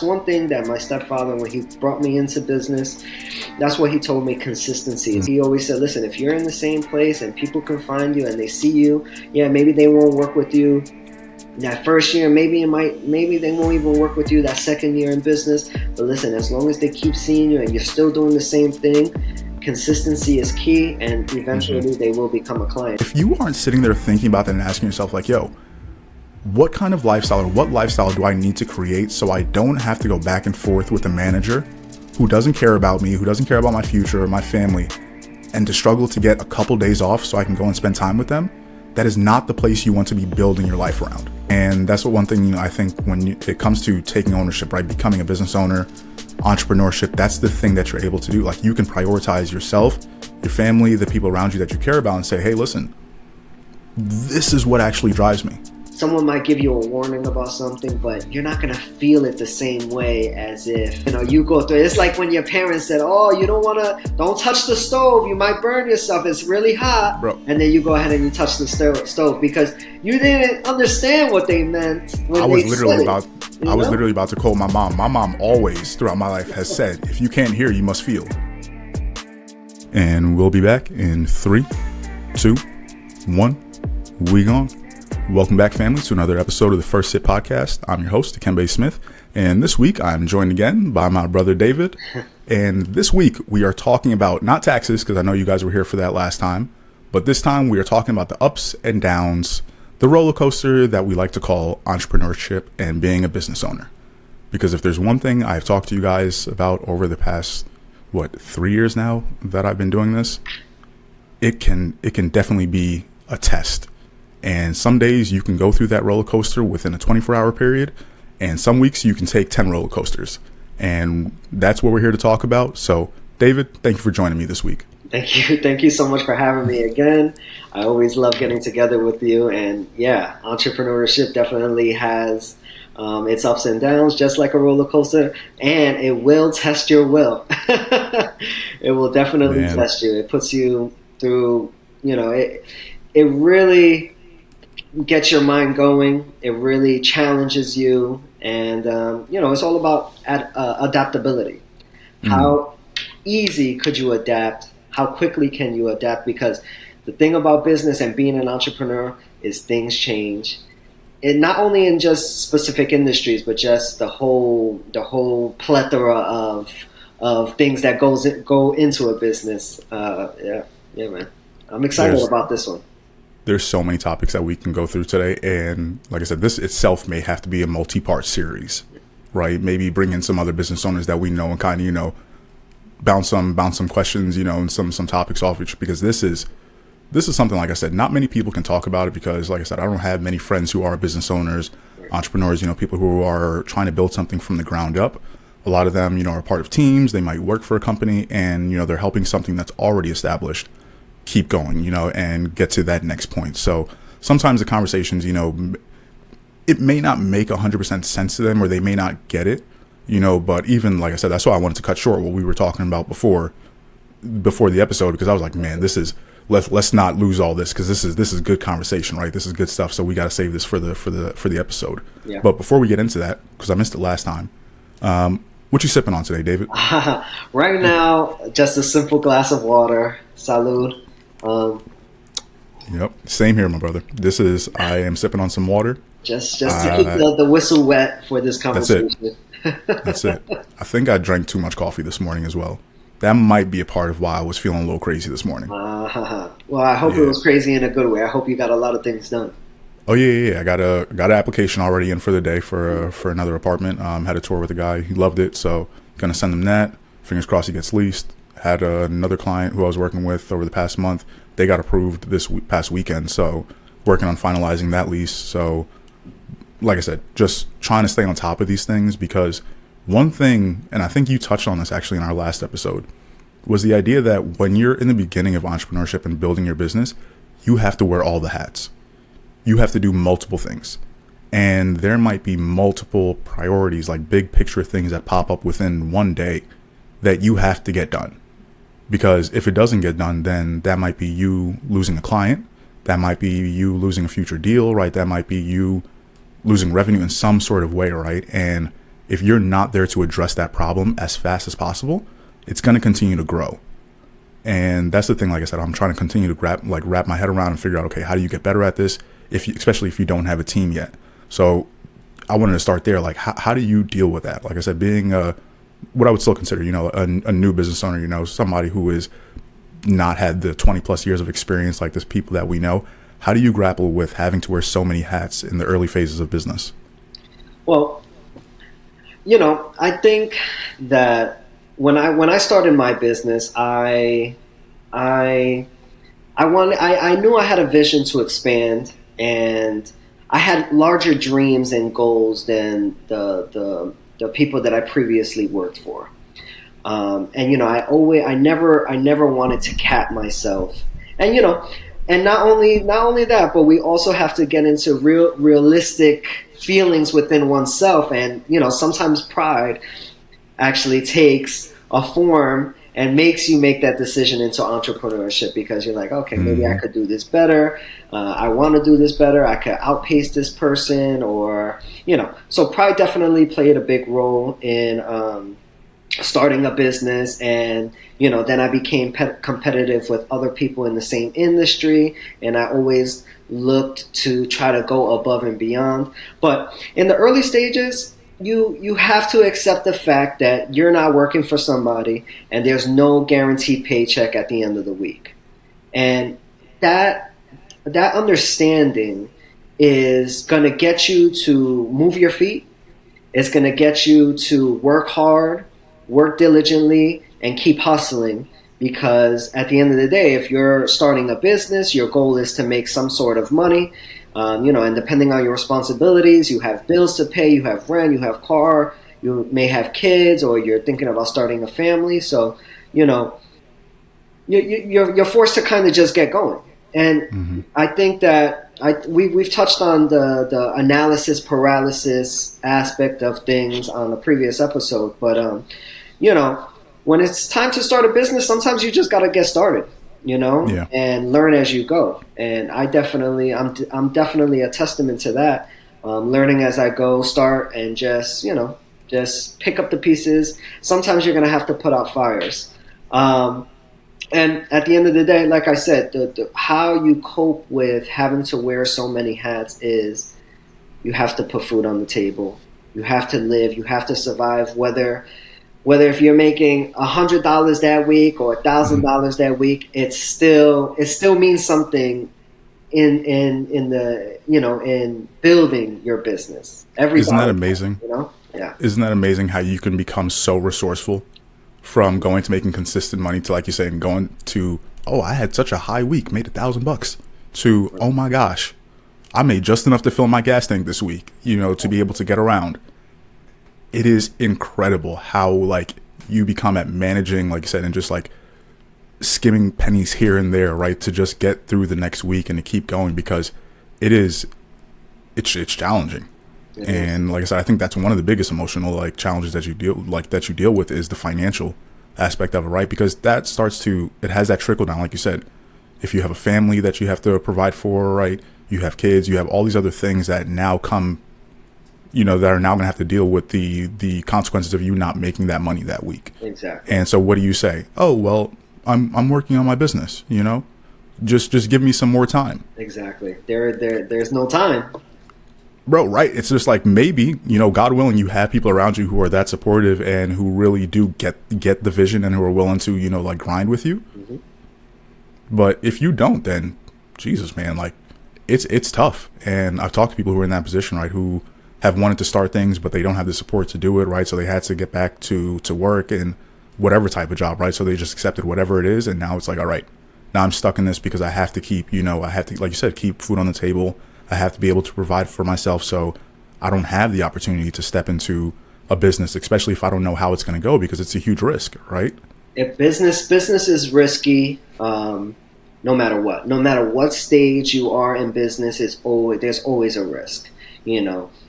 that's one thing that my stepfather, when he brought me into business, that's what he told me consistency is. He always said, listen, if you're in the same place and people can find you and they see you, yeah, maybe they won't work with you that first year, maybe they won't even work with you that second year in business. But listen, as long as they keep seeing you and you're still doing the same thing, consistency is key, and eventually they will become a client. If you aren't sitting there thinking about that and asking yourself like, yo, what kind of lifestyle or what lifestyle do I need to create so I don't have to go back and forth with a manager who doesn't care about me, who doesn't care about my future or my family, and to struggle to get a couple days off so I can go and spend time with them? That is not the place you want to be building your life around. And that's what one thing, I think when it comes to taking ownership, right? Becoming a business owner, entrepreneurship, that's the thing that you're able to do. Like, you can prioritize yourself, your family, the people around you that you care about, and say, hey, listen, this is what actually drives me. Someone might give you a warning about something, but you're not going to feel it the same way as if, you go through it. It's like when your parents said, oh, don't touch the stove. You might burn yourself. It's really hot. Bro. And then you go ahead and you touch the stove because you didn't understand what they meant. I was literally about to quote my mom. My mom always throughout my life has said, if you can't hear, you must feel. And we'll be back in 3, 2, 1. We gone. Welcome back, family, to another episode of the First Sip Podcast. I'm your host, Dekimbe Smith, and this week I'm joined again by my brother David. And this week we are talking about not taxes, because I know you guys were here for that last time, but this time we are talking about the ups and downs, the roller coaster that we like to call entrepreneurship and being a business owner. Because if there's one thing I've talked to you guys about over the past 3 years now that I've been doing this, it can definitely be a test. And some days you can go through that roller coaster within a 24-hour period, and some weeks you can take 10 roller coasters. And that's what we're here to talk about. So, David, thank you for joining me this week. Thank you. Thank you so much for having me again. I always love getting together with you. And yeah, entrepreneurship definitely has its ups and downs, just like a roller coaster. And it will test your will. It will definitely test you. It puts you through, it really gets your mind going. It really challenges you, and it's all about adaptability. How easy could you adapt? How quickly can you adapt? Because the thing about business and being an entrepreneur is things change. And not only in just specific industries, but just the whole plethora of things that go into a business. Yeah, man. I'm excited about this one. There's so many topics that we can go through today. And like I said, this itself may have to be a multi-part series, right? Maybe bring in some other business owners that we know and kind of, bounce some questions, and some topics off each, because this is something, like I said, not many people can talk about it because, like I said, I don't have many friends who are business owners, entrepreneurs, people who are trying to build something from the ground up. A lot of them, are part of teams. They might work for a company and, they're helping something that's already established keep going, and get to that next point. So sometimes the conversations, it may not make 100% sense to them, or they may not get it, but even, like I said, that's why I wanted to cut short what we were talking about before the episode, because I was like, man, let's not lose all this, because this is good conversation, right? This is good stuff. So we got to save this for the episode. Yeah. But before we get into that, because I missed it last time, what you sipping on today, David? Right now, just a simple glass of water. Salud. Yep, same here, my brother. I am sipping on some water. Just to keep the whistle wet for this conversation. That's it. I think I drank too much coffee this morning as well. That might be a part of why I was feeling a little crazy this morning. Well, I hope it was crazy in a good way. I hope you got a lot of things done. Oh yeah. I got an application already in for the day for another apartment. Had a tour with a guy. He loved it, so gonna send him that. Fingers crossed he gets leased. Had another client who I was working with over the past month. They got approved this past weekend, so working on finalizing that lease. So, like I said, just trying to stay on top of these things, because one thing, and I think you touched on this actually in our last episode, was the idea that when you're in the beginning of entrepreneurship and building your business, you have to wear all the hats. You have to do multiple things. And there might be multiple priorities, like big picture things that pop up within one day that you have to get done. Because if it doesn't get done, then that might be you losing a client. That might be you losing a future deal, right? That might be you losing revenue in some sort of way, right? And if you're not there to address that problem as fast as possible, it's going to continue to grow. And that's the thing, like I said, I'm trying to continue to wrap my head around and figure out, okay, how do you get better at this, especially if you don't have a team yet. So I wanted to start there. Like, how do you deal with that? Like I said, being what I would still consider, a new business owner, somebody who is not had the 20 plus years of experience like this people that we know. How do you grapple with having to wear so many hats in the early phases of business? Well, I think that when I started my business, I knew I had a vision to expand, and I had larger dreams and goals than the people that I previously worked for. I never wanted to cap myself, and not only that, but we also have to get into realistic feelings within oneself, and sometimes pride actually takes a form and makes you make that decision into entrepreneurship, because you're like, okay, maybe I could do this better. I want to do this better. I could outpace this person, or So pride definitely played a big role in starting a business, and then I became competitive with other people in the same industry, and I always looked to try to go above and beyond. But in the early stages, you have to accept the fact that you're not working for somebody, and there's no guaranteed paycheck at the end of the week. And that understanding is going to get you to move your feet. It's going to get you to work hard, work diligently, and keep hustling, because at the end of the day, if you're starting a business, your goal is to make some sort of money, and depending on your responsibilities, you have bills to pay, you have rent, you have car, you may have kids, or you're thinking about starting a family. So, you're forced to kind of just get going. And I think that we've touched on the analysis paralysis aspect of things on a previous episode, but when it's time to start a business, sometimes you just got to get started, and learn as you go. And I'm definitely a testament to that. Learning as I go, start, and just pick up the pieces. Sometimes you're going to have to put out fires. And at the end of the day, like I said, how you cope with having to wear so many hats is you have to put food on the table. You have to live. You have to survive, whether if you're making $100 that week or $1,000 that week, it still means something in building your business. Isn't that amazing? Yeah. Isn't that amazing how you can become so resourceful from going to making consistent money to, like you say, and going to, oh, I had such a high week, made $1,000, to, oh my gosh, I made just enough to fill my gas tank this week, to be able to get around. It is incredible how you become at managing, like you said, and just skimming pennies here and there, right, to just get through the next week and to keep going, because it's challenging. And like I said, I think that's one of the biggest emotional challenges that you deal with is the financial aspect of it, right? Because that it has that trickle down, like you said. If you have a family that you have to provide for, right? You have kids, you have all these other things that now come, that are now going to have to deal with the consequences of you not making that money that week. Exactly. And so what do you say? Oh, well, I'm working on my business, just give me some more time. Exactly. There's no time. Bro, right. It's just maybe, God willing, you have people around you who are that supportive and who really do get the vision and who are willing to, grind with you. Mm-hmm. But if you don't, then Jesus, man, it's tough. And I've talked to people who are in that position, right, who have wanted to start things, but they don't have the support to do it, right? So they had to get back to work and whatever type of job, right? So they just accepted whatever it is. And now it's all right, now I'm stuck in this because I have to keep, I have to, like you said, keep food on the table. I have to be able to provide for myself, so I don't have the opportunity to step into a business, especially if I don't know how it's going to go, because it's a huge risk, right? If business is risky, no matter what stage you are in business, there's always a risk,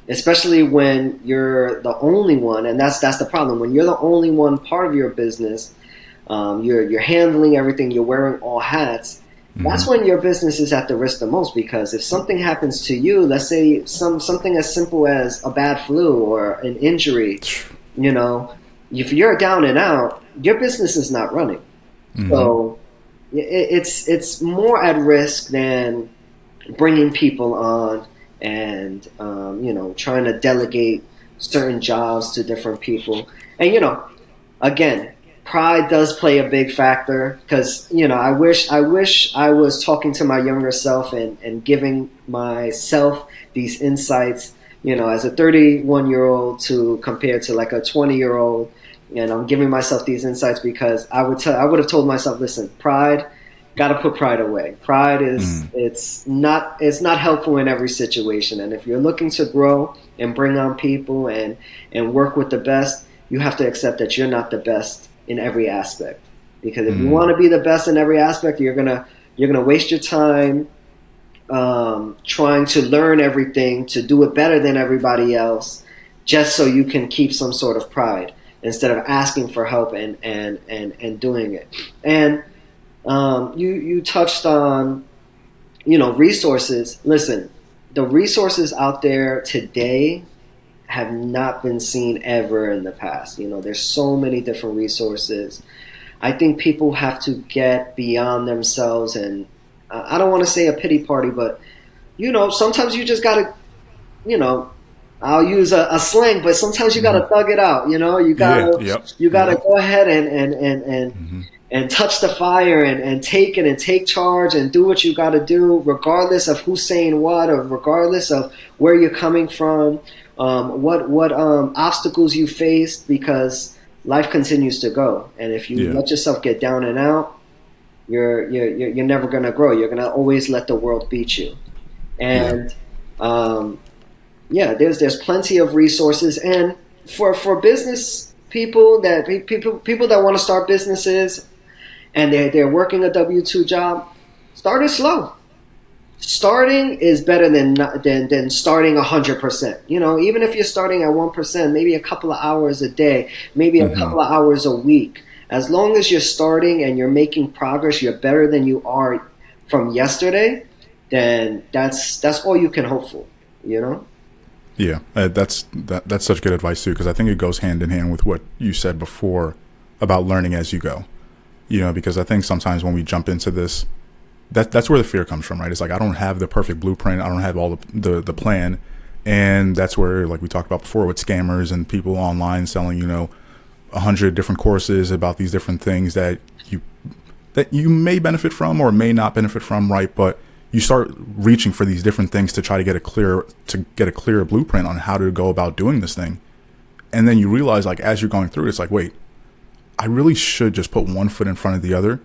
especially when you're the only one, and that's the problem. When you're the only one part of your business, you're handling everything, you're wearing all hats. that's when your business is at the risk the most, because if something happens to you, let's say something as simple as a bad flu or an injury, you know, if you're down and out, your business is not running. So it's more at risk than bringing people on and you know, trying to delegate certain jobs to different people. And you know, again, pride does play a big factor, because you know, I wish I was talking to my younger self and giving myself these insights, you know, as a 31-year-old to compare to like a 20-year-old, and I'm giving myself these insights because I would have told myself, listen, pride, got to put pride away. Pride is it's not helpful in every situation, and if you're looking to grow and bring on people and work with the best, you have to accept that you're not the best in every aspect. Because if you want to be the best in every aspect, you're gonna waste your time trying to learn everything to do it better than everybody else, just so you can keep some sort of pride instead of asking for help and doing it. And you touched on, you know, resources. Listen, the resources out there today have not been seen ever in the past. You know, there's so many different resources. I think people have to get beyond themselves, and I don't want to say a pity party, but you know, sometimes you just gotta, you know, I'll use a slang, but sometimes you gotta thug it out. You know, you gotta go ahead and touch the fire and take it and take charge and do what you got to do, regardless of who's saying what, or regardless of where you're coming from, what obstacles you faced, because life continues to go. And if you let yourself get down and out, you're never going to grow. You're going to always let the world beat you. And there's plenty of resources. And for business people that want to start businesses, and they're working a W-2 job, start it slow. Starting is better than starting 100%. You know, even if you're starting at 1%, maybe a couple of hours a day, maybe a couple of hours a week. As long as you're starting and you're making progress, you're better than you are from yesterday, then that's all you can hope for, you know? Yeah, that's such good advice too, because I think it goes hand in hand with what you said before about learning as you go. You know, because I think sometimes when we jump into this, that's where the fear comes from, right? It's like, I don't have the perfect blueprint. I don't have all the plan. And that's where, like we talked about before, with scammers and people online selling, you know, 100 different courses about these different things that you may benefit from or may not benefit from, right? But you start reaching for these different things to try to get a clearer blueprint on how to go about doing this thing. And then you realize, like, as you're going through it, it's like, wait, I really should just put one foot in front of the other,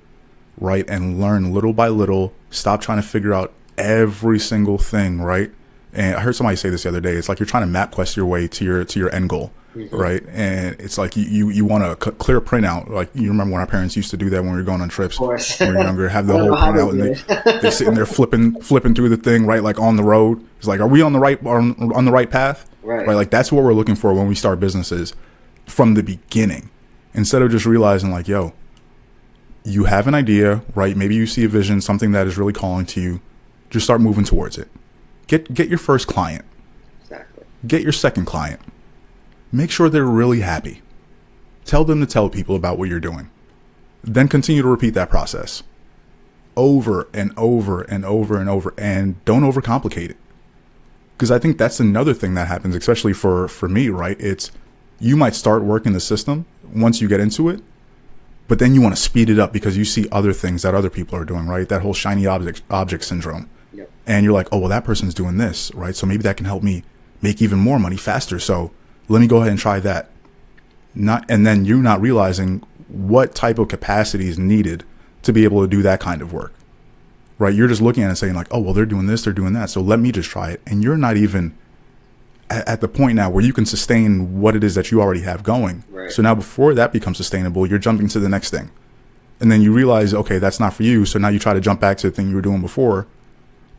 right? And learn little by little, stop trying to figure out every single thing, right? And I heard somebody say this the other day. It's like you're trying to map quest your way to your end goal, right? And it's like you want a clear printout. Like, you remember when our parents used to do that when we were going on trips when we were younger, have the whole printout, and they're sitting there flipping through the thing, right? Like on the road. It's like, are we on the right path? Right. Like, that's what we're looking for when we start businesses from the beginning. Instead of just realizing, like, yo, you have an idea, right? Maybe you see a vision, something that is really calling to you. Just start moving towards it. Get your first client. Exactly. Get your second client. Make sure they're really happy. Tell them to tell people about what you're doing. Then continue to repeat that process over and over and over and over, and don't overcomplicate it. Because I think that's another thing that happens, especially for me, right? It's, you might start working the system once you get into it, but then you want to speed it up because you see other things that other people are doing, right? That whole shiny object syndrome. Yep. And you're like, oh, well, that person's doing this, right? So maybe that can help me make even more money faster. So let me go ahead and try that. And then you're not realizing what type of capacity is needed to be able to do that kind of work, right? You're just looking at it and saying, like, oh, well, they're doing this, they're doing that, so let me just try it. And you're not even at the point now where you can sustain what it is that you already have going. Right. So now, before that becomes sustainable, you're jumping to the next thing. And then you realize, okay, that's not for you. So now you try to jump back to the thing you were doing before.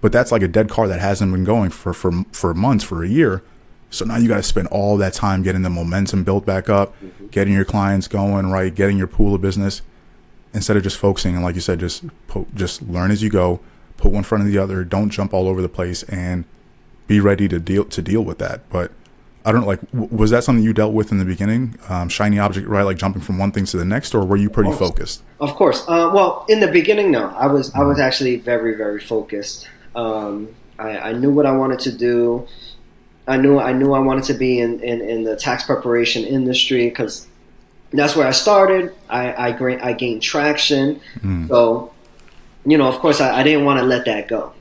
But that's like a dead car that hasn't been going for months, for a year. So now you got to spend all that time getting the momentum built back up, getting your clients going, right? Getting your pool of business. instead of just focusing and, like you said, just learn as you go, put one in front of the other, don't jump all over the place, and be ready to deal with that. But I don't know, like, was that something you dealt with in the beginning? Shiny object, right? Like jumping from one thing to the next, or were you pretty focused? Of course. Well, in the beginning, no, I was actually very, very focused. I knew what I wanted to do. I knew I wanted to be in the tax preparation industry because that's where I started. I gained traction. So, of course, I didn't want to let that go.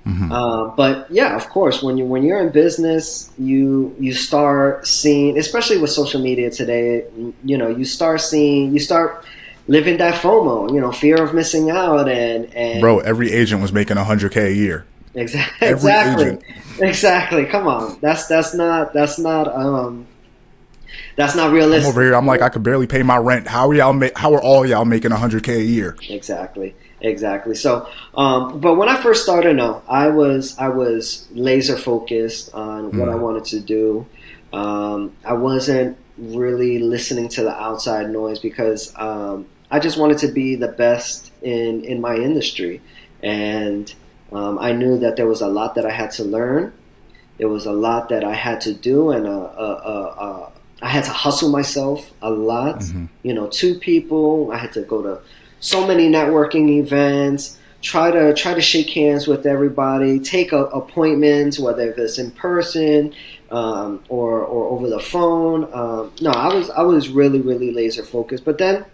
But yeah, of course, when you're in business, you start seeing, especially with social media today, you start living that FOMO, fear of missing out, and bro, every agent was making $100K a year. Exactly. Come on, that's not realistic. I'm over here. I'm like, I could barely pay my rent. How are all y'all making $100K a year? Exactly. So, but when I first started, no, I was laser focused on what I wanted to do. I wasn't really listening to the outside noise because I just wanted to be the best in my industry, and I knew that there was a lot that I had to learn. There was a lot that I had to do, and I had to hustle myself a lot. To people, I had to go to so many networking events, try to shake hands with everybody, take appointments, whether it's in person or over the phone. No, I was really, really laser focused. But then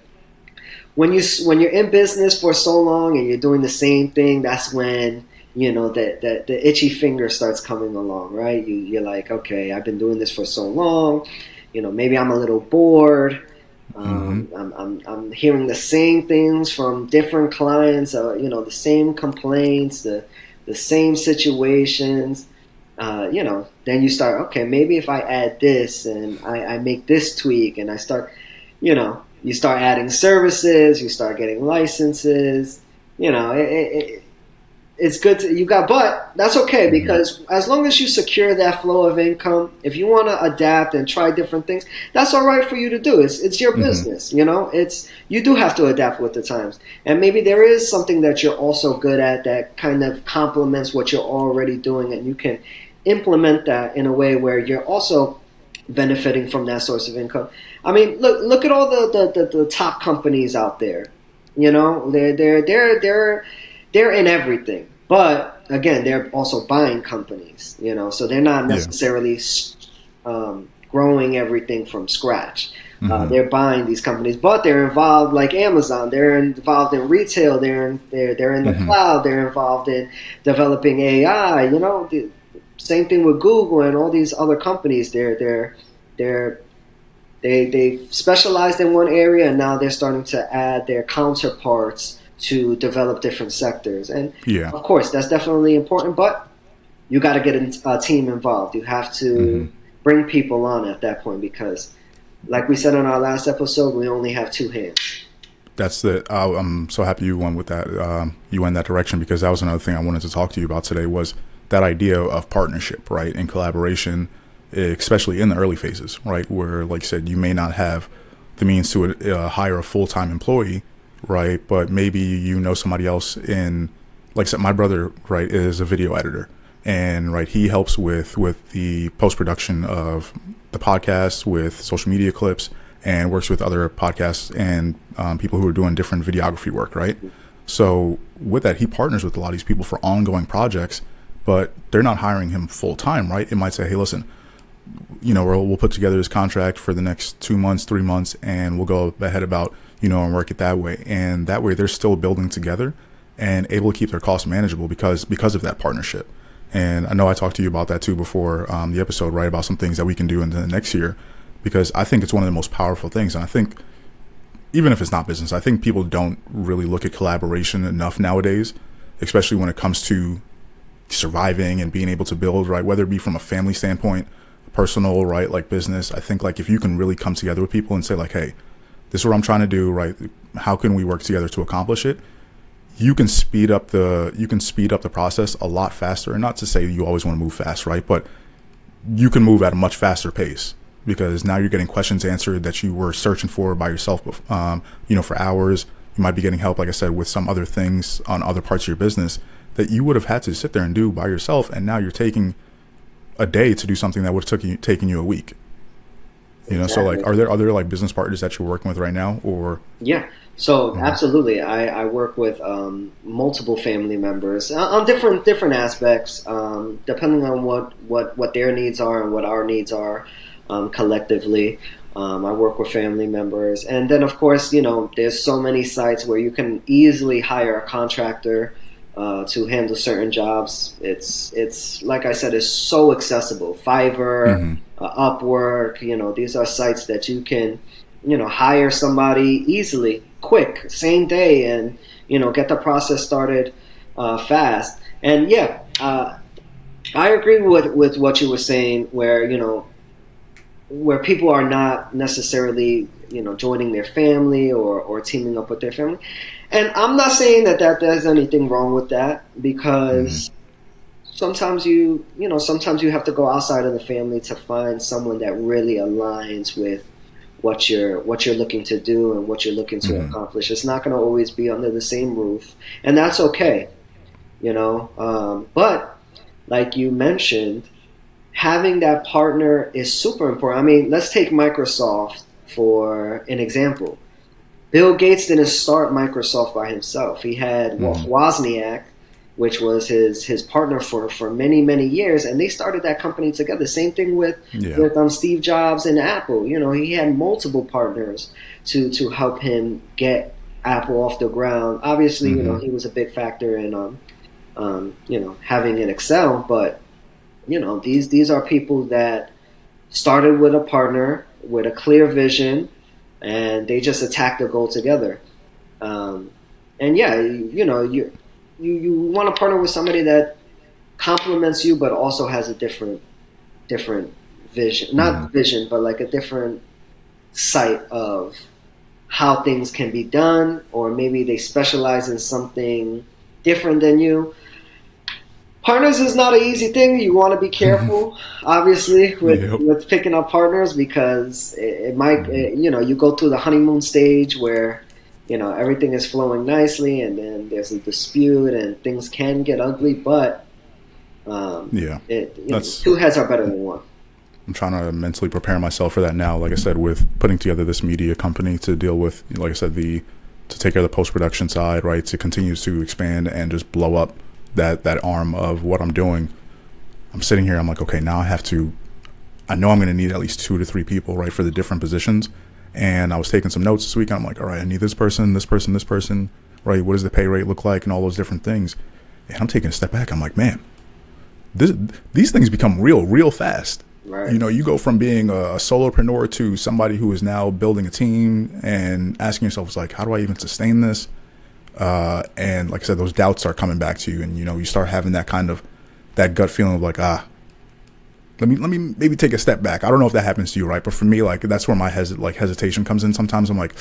when you're in business for so long and you're doing the same thing, that's when the itchy finger starts coming along, right? You're like, okay, I've been doing this for so long. Maybe I'm a little bored. I'm hearing the same things from different clients, the same complaints, the same situations. Then you start, okay, maybe if I add this and I make this tweak and I start, you start adding services, you start getting licenses, it's good but that's okay because as long as you secure that flow of income, if you want to adapt and try different things, that's all right for you to do. It's your business, you do have to adapt with the times. And maybe there is something that you're also good at that kind of complements what you're already doing, and you can implement that in a way where you're also benefiting from that source of income. I mean, look at all the top companies out there. They're in everything, but again, they're also buying companies, so they're not necessarily growing everything from scratch. They're buying these companies, but they're involved, like Amazon. They're involved in retail. They're in the cloud. They're involved in developing AI. The same thing with Google and all these other companies. They specialized in one area, and now they're starting to add their counterparts to develop different sectors. And of course, that's definitely important, but you got to get a team involved. You have to bring people on at that point because, like we said on our last episode, we only have two hands. I'm so happy you went with that. You went in that direction because that was another thing I wanted to talk to you about today was that idea of partnership, right? And collaboration, especially in the early phases, right? Where, like you said, you may not have the means to hire a full-time employee, right? But maybe somebody else in, like I said, my brother, right, is a video editor, and right, he helps with the post-production of the podcast, with social media clips, and works with other podcasts and people who are doing different videography work, right? So with that, he partners with a lot of these people for ongoing projects, but they're not hiring him full-time, right? It might say, hey, listen, we'll put together this contract for the next 2 months, 3 months, and we'll go ahead about and work it that way. And that way they're still building together and able to keep their costs manageable because of that partnership. And I know I talked to you about that too before the episode, right? About some things that we can do in the next year, because I think it's one of the most powerful things. And I think even if it's not business, I think people don't really look at collaboration enough nowadays, especially when it comes to surviving and being able to build, right? Whether it be from a family standpoint, personal, right? Like business. I think like if you can really come together with people and say like, hey, this is what I'm trying to do, right? How can we work together to accomplish it? You can speed up the process a lot faster. And not to say you always want to move fast, right? But you can move at a much faster pace because now you're getting questions answered that you were searching for by yourself, for hours. You might be getting help, like I said, with some other things on other parts of your business that you would have had to sit there and do by yourself. And now you're taking a day to do something that would have taken you a week. You know, Exactly. so like, are there other like business partners that you're working with right now, or? Yeah. So Mhm. absolutely, I work with multiple family members on different aspects, depending on what their needs are and what our needs are collectively. I work with family members, and then of course, there's so many sites where you can easily hire a contractor to handle certain jobs. It's like I said, it's so accessible. Fiverr, Mhm. Upwork, these are sites that you can hire somebody easily, quick, same day, and get the process started fast. And yeah, I agree with what you were saying, where people are not necessarily joining their family or teaming up with their family. And I'm not saying that there's anything wrong with that, Mhm. because sometimes you have to go outside of the family to find someone that really aligns with what you're looking to do and what you're looking to Mhm. accomplish. It's not going to always be under the same roof, and that's okay. But like you mentioned, having that partner is super important. I mean, let's take Microsoft for an example. Bill Gates didn't start Microsoft by himself. He had Mhm. Wozniak, which was his partner for many years, and they started that company together. Same thing with Yeah. with Steve Jobs and Apple. He had multiple partners to help him get Apple off the ground. Obviously, Mhm. he was a big factor in having an Excel, but these are people that started with a partner with a clear vision, and they just attacked the goal together. Um, and yeah, you want to partner with somebody that complements you, but also has a different vision, Mhm. not vision, but like a different sight of how things can be done, or maybe they specialize in something different than you. Partners is not an easy thing. You want to be careful, obviously, with Yep. with picking up partners, because it might, Mhm. you go through the honeymoon stage where everything is flowing nicely, and then there's a dispute, and things can get ugly. But Yeah. That's. two heads are better than one. I'm trying to mentally prepare myself for that now. Like I said, with putting together this media company to deal with, like I said, the to take care of the post production side, right? To continue to expand and just blow up that arm of what I'm doing. I'm sitting here. I'm like, okay, now I have to. I know I'm going to need at least 2 to 3 people, right, for the different positions. And I was taking some notes this week. And I'm like, all right, I need this person, this person, this person, right? What does the pay rate look like, and all those different things. And I'm taking a step back. I'm like, man, this, these things become real fast. Right. You know, you go from being a solopreneur to somebody who is now building a team and asking yourself, it's like, how do I even sustain this? And like I said, those doubts are coming back to you, and you start having that kind of that gut feeling of like, let me maybe take a step back. I don't know if that happens to you, right? But for me, like that's where my hesitation comes in. Sometimes I'm like,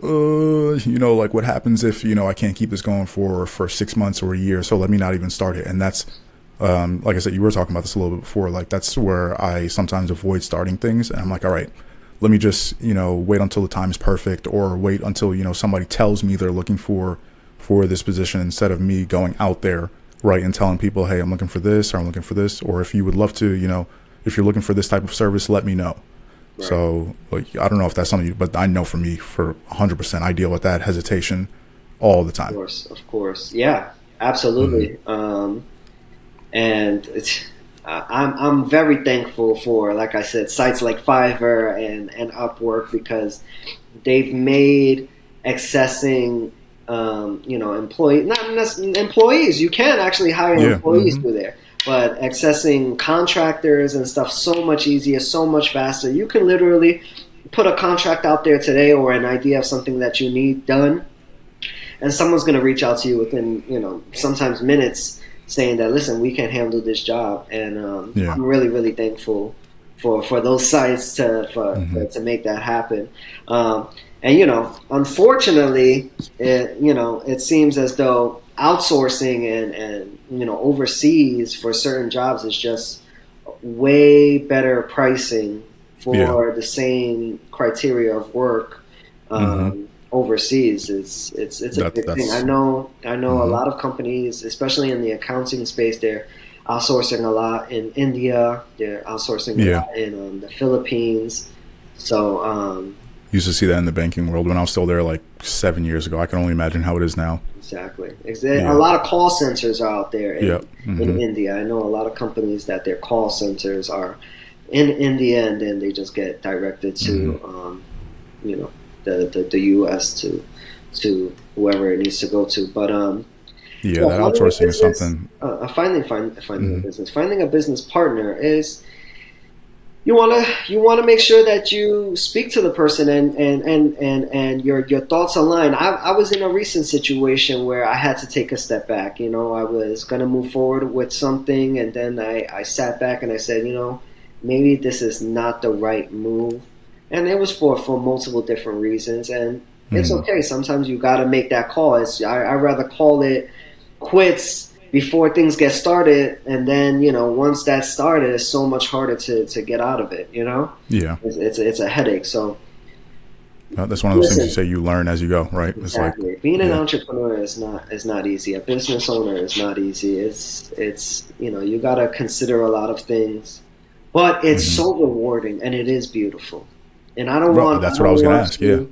like what happens if I can't keep this going for 6 months or a year? So let me not even start it. And that's like I said, you were talking about this a little bit before. Like that's where I sometimes avoid starting things, and I'm like, all right, let me just wait until the time is perfect, or wait until somebody tells me they're looking for this position, instead of me going out there, right, and telling people, hey, I'm looking for this, or I'm looking for this, or if you would love to, if you're looking for this type of service, let me know. Right. So like, I don't know if that's something, but I know for me, for 100%, I deal with that hesitation all the time. Of course. Yeah, Mm-hmm. absolutely. And I'm very thankful for, like I said, sites like Fiverr and Upwork, because they've made accessing employees. You can actually hire Yeah. employees Mm-hmm. through there, but accessing contractors and stuff so much easier, so much faster. You can literally put a contract out there today, or an idea of something that you need done, and someone's going to reach out to you within sometimes minutes, saying that, listen, we can handle this job. And Yeah. I'm really thankful for those sites Mm-hmm. to make that happen. And unfortunately, it seems as though outsourcing and overseas for certain jobs is just way better pricing Yeah. for the same criteria of work. Mm-hmm. overseas, it's a big thing. That's I know a hmm lot of companies, especially in the accounting space, they're outsourcing a lot in India. They're outsourcing a yeah. lot in the Philippines. So Used to see that in the banking world when I was still there like 7 years ago. I can only imagine how it is now. exactly, a Yeah. lot of call centers are out there Yeah. in hmm India. I know a lot of companies that their call centers are in India, and then they just get directed hmm to you know the U.S. to whoever it needs to go to. But Yeah. yeah, That finding a outsourcing is business, something. finding a business, finding a business partner is you wanna make sure that you speak to the person and your thoughts align. I was in a recent situation where I had to take a step back. I was gonna move forward with something, and then I sat back and I said, maybe this is not the right move, and it was for multiple different reasons, and it's Mm, okay. Sometimes you got to make that call. I rather call it quits before things get started, and then once that's started, it's so much harder to get out of it. yeah. It's a headache. So That's one of those things you listen, say you learn as you go, right? It's like, exactly, being an yeah. entrepreneur is not easy. A business owner is not easy. It's you got to consider a lot of things, but it's hmm so rewarding and it is beautiful. And I don't Bro, want I that's what I don't was gonna want ask. Yeah. to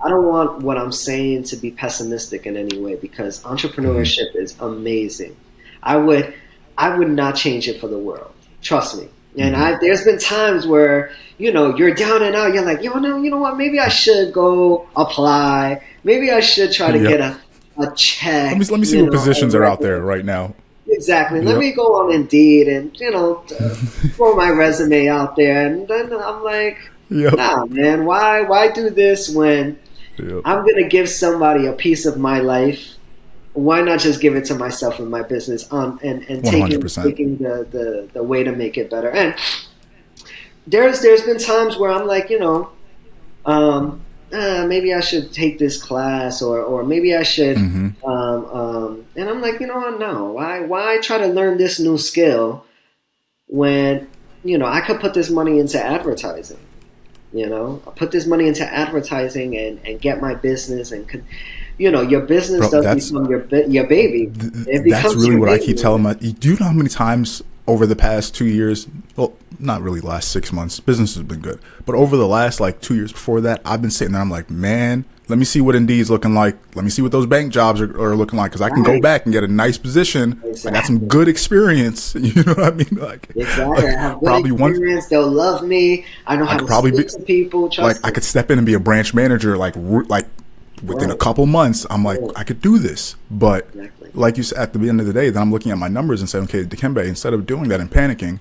I don't want what I'm saying to be pessimistic in any way, because hmm entrepreneurship is amazing. I would I would not change it for the world. Trust me. And hmm there's been times where you're down and out. You're like, no, you know what? Maybe I should go apply. Maybe I should try to get Yep. a Let me check. let me see what A positions are out there regular. right now. Exactly. Let Yep. me go on Indeed and throw my resume out there, and then I'm like, Yep. nah, man, why do this when Yep. I'm gonna give somebody a piece of my life? Why not just give it to myself and my business on and One hundred taking percent. taking the way to make it better? And there's been times where I'm like, um, maybe I should take this class, or maybe I should, hmm and I'm like, what? No, why try to learn this new skill when I could put this money into advertising. I put this money into advertising and get my business, and your business Bro, does become your baby. It that's becomes really your what I baby, keep telling man. my. Do you know how many times over the past 2 years? Well, not really last 6 months. Business has been good, but over the last like 2 years before that, I've been sitting there. I'm like, man, let me see what Indeed's looking like. Let me see what those bank jobs are looking like, because I can go Right? back and get a nice position. I got some Exactly. good experience. You know what I mean? Exactly. I Like have good probably one. experience. They'll love me. I know I how could to probably be speak to people. like Trust I me. could step in and be a branch manager like within a Right. couple months. I'm like, Right. I could do this. But Exactly. like you said, at the end of the day, then I'm looking at my numbers and saying, okay, Dekimbe, instead of doing that and panicking,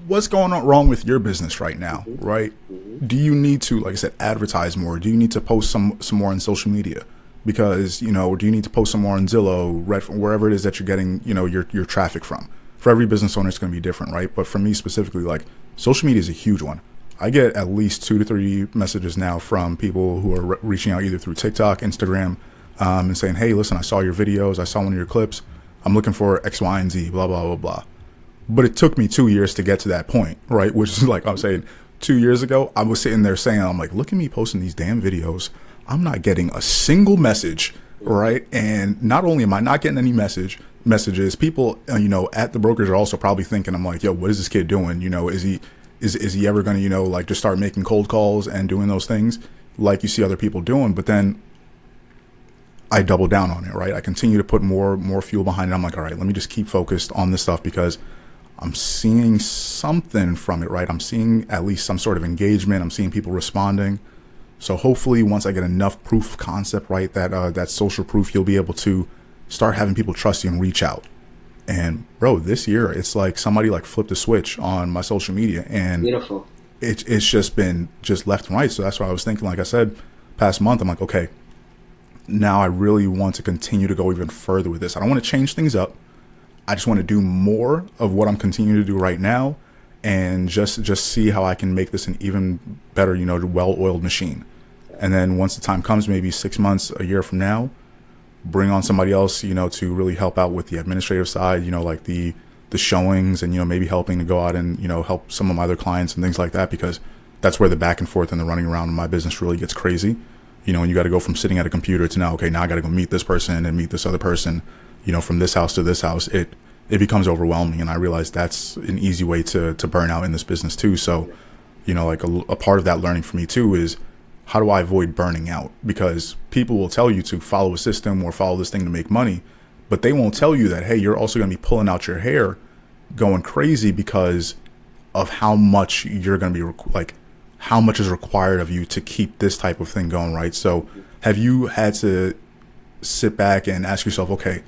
what's going on wrong with your business right now, hmm right? hmm Do you need to, like I said, advertise more? Do you need to post some more on social media? Because do you need to post some more on Zillow, Redfin, wherever it is that you're getting your traffic from? For every business owner, it's going to be different, right? But for me specifically, like social media is a huge one. I get at least 2 to 3 messages now from people who are reaching out either through TikTok, Instagram, and saying, "Hey, listen, I saw your videos, I saw one of your clips. I'm looking for X, Y, and Z, blah blah blah blah." But it took me 2 years to get to that point, right? Which is like I'm saying, 2 years ago, I was sitting there saying, I'm like, look at me posting these damn videos. I'm not getting a single message, right? And not only am I not getting any messages, people, at the brokers are also probably thinking, I'm like, yo, what is this kid doing? Is he ever going to, like just start making cold calls and doing those things like you see other people doing? But then I double down on it, right? I continue to put more fuel behind it. I'm like, all right, let me just keep focused on this stuff because I'm seeing something from it, right? I'm seeing at least some sort of engagement. I'm seeing people responding. So hopefully, once I get enough proof of concept, right, that social proof, you'll be able to start having people trust you and reach out. And bro, this year it's like somebody like flipped a switch on my social media, and Beautiful. it's just been just left and right. So that's why I was thinking, like I said, past month, I'm like, okay, now I really want to continue to go even further with this. I don't want to change things up. I just want to do more of what I'm continuing to do right now, and just see how I can make this an even better, well-oiled machine. And then once the time comes, maybe 6 months, a year from now, bring on somebody else, to really help out with the administrative side, like the showings, and maybe helping to go out and help some of my other clients and things like that, because that's where the back and forth and the running around in my business really gets crazy. you know, and you got to go from sitting at a computer to now, okay, now I got to go meet this person and meet this other person, you know, from this house to this house. It becomes overwhelming. And I realize that's an easy way to burn out in this business too. So, you know, like a part of that learning for me too is, how do I avoid burning out? Because people will tell you to follow a system or follow this thing to make money, but they won't tell you that, hey, you're also going to be pulling out your hair, going crazy because of how much you're going to be like, how much is required of you to keep this type of thing going, right? So have you had to sit back and ask yourself, okay,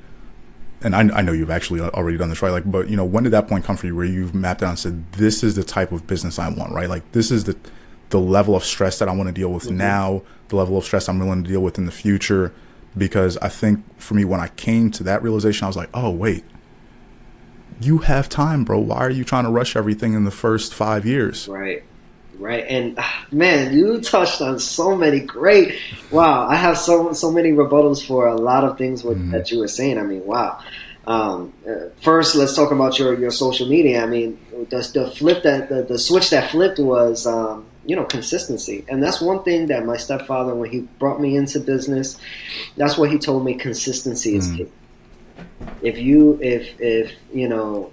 and I know you've actually already done this, right? Like, but you know, when did that point come for you where you've mapped out and said, this is the type of business I want, right? Like, this is the level of stress that I want to deal with now, the level of stress I'm willing to deal with in the future. Because I think for me, when I came to that realization, I was like, oh, wait, you have time, bro. Why are you trying to rush everything in the first 5 years? Right. And man, you touched on so many great. Wow, I have so many rebuttals for a lot of things that you were saying. I mean, wow. First, let's talk about your social media. I mean, the switch that flipped was you know, consistency, and that's one thing that my stepfather, when he brought me into business, that's what he told me: consistency is key. If you know.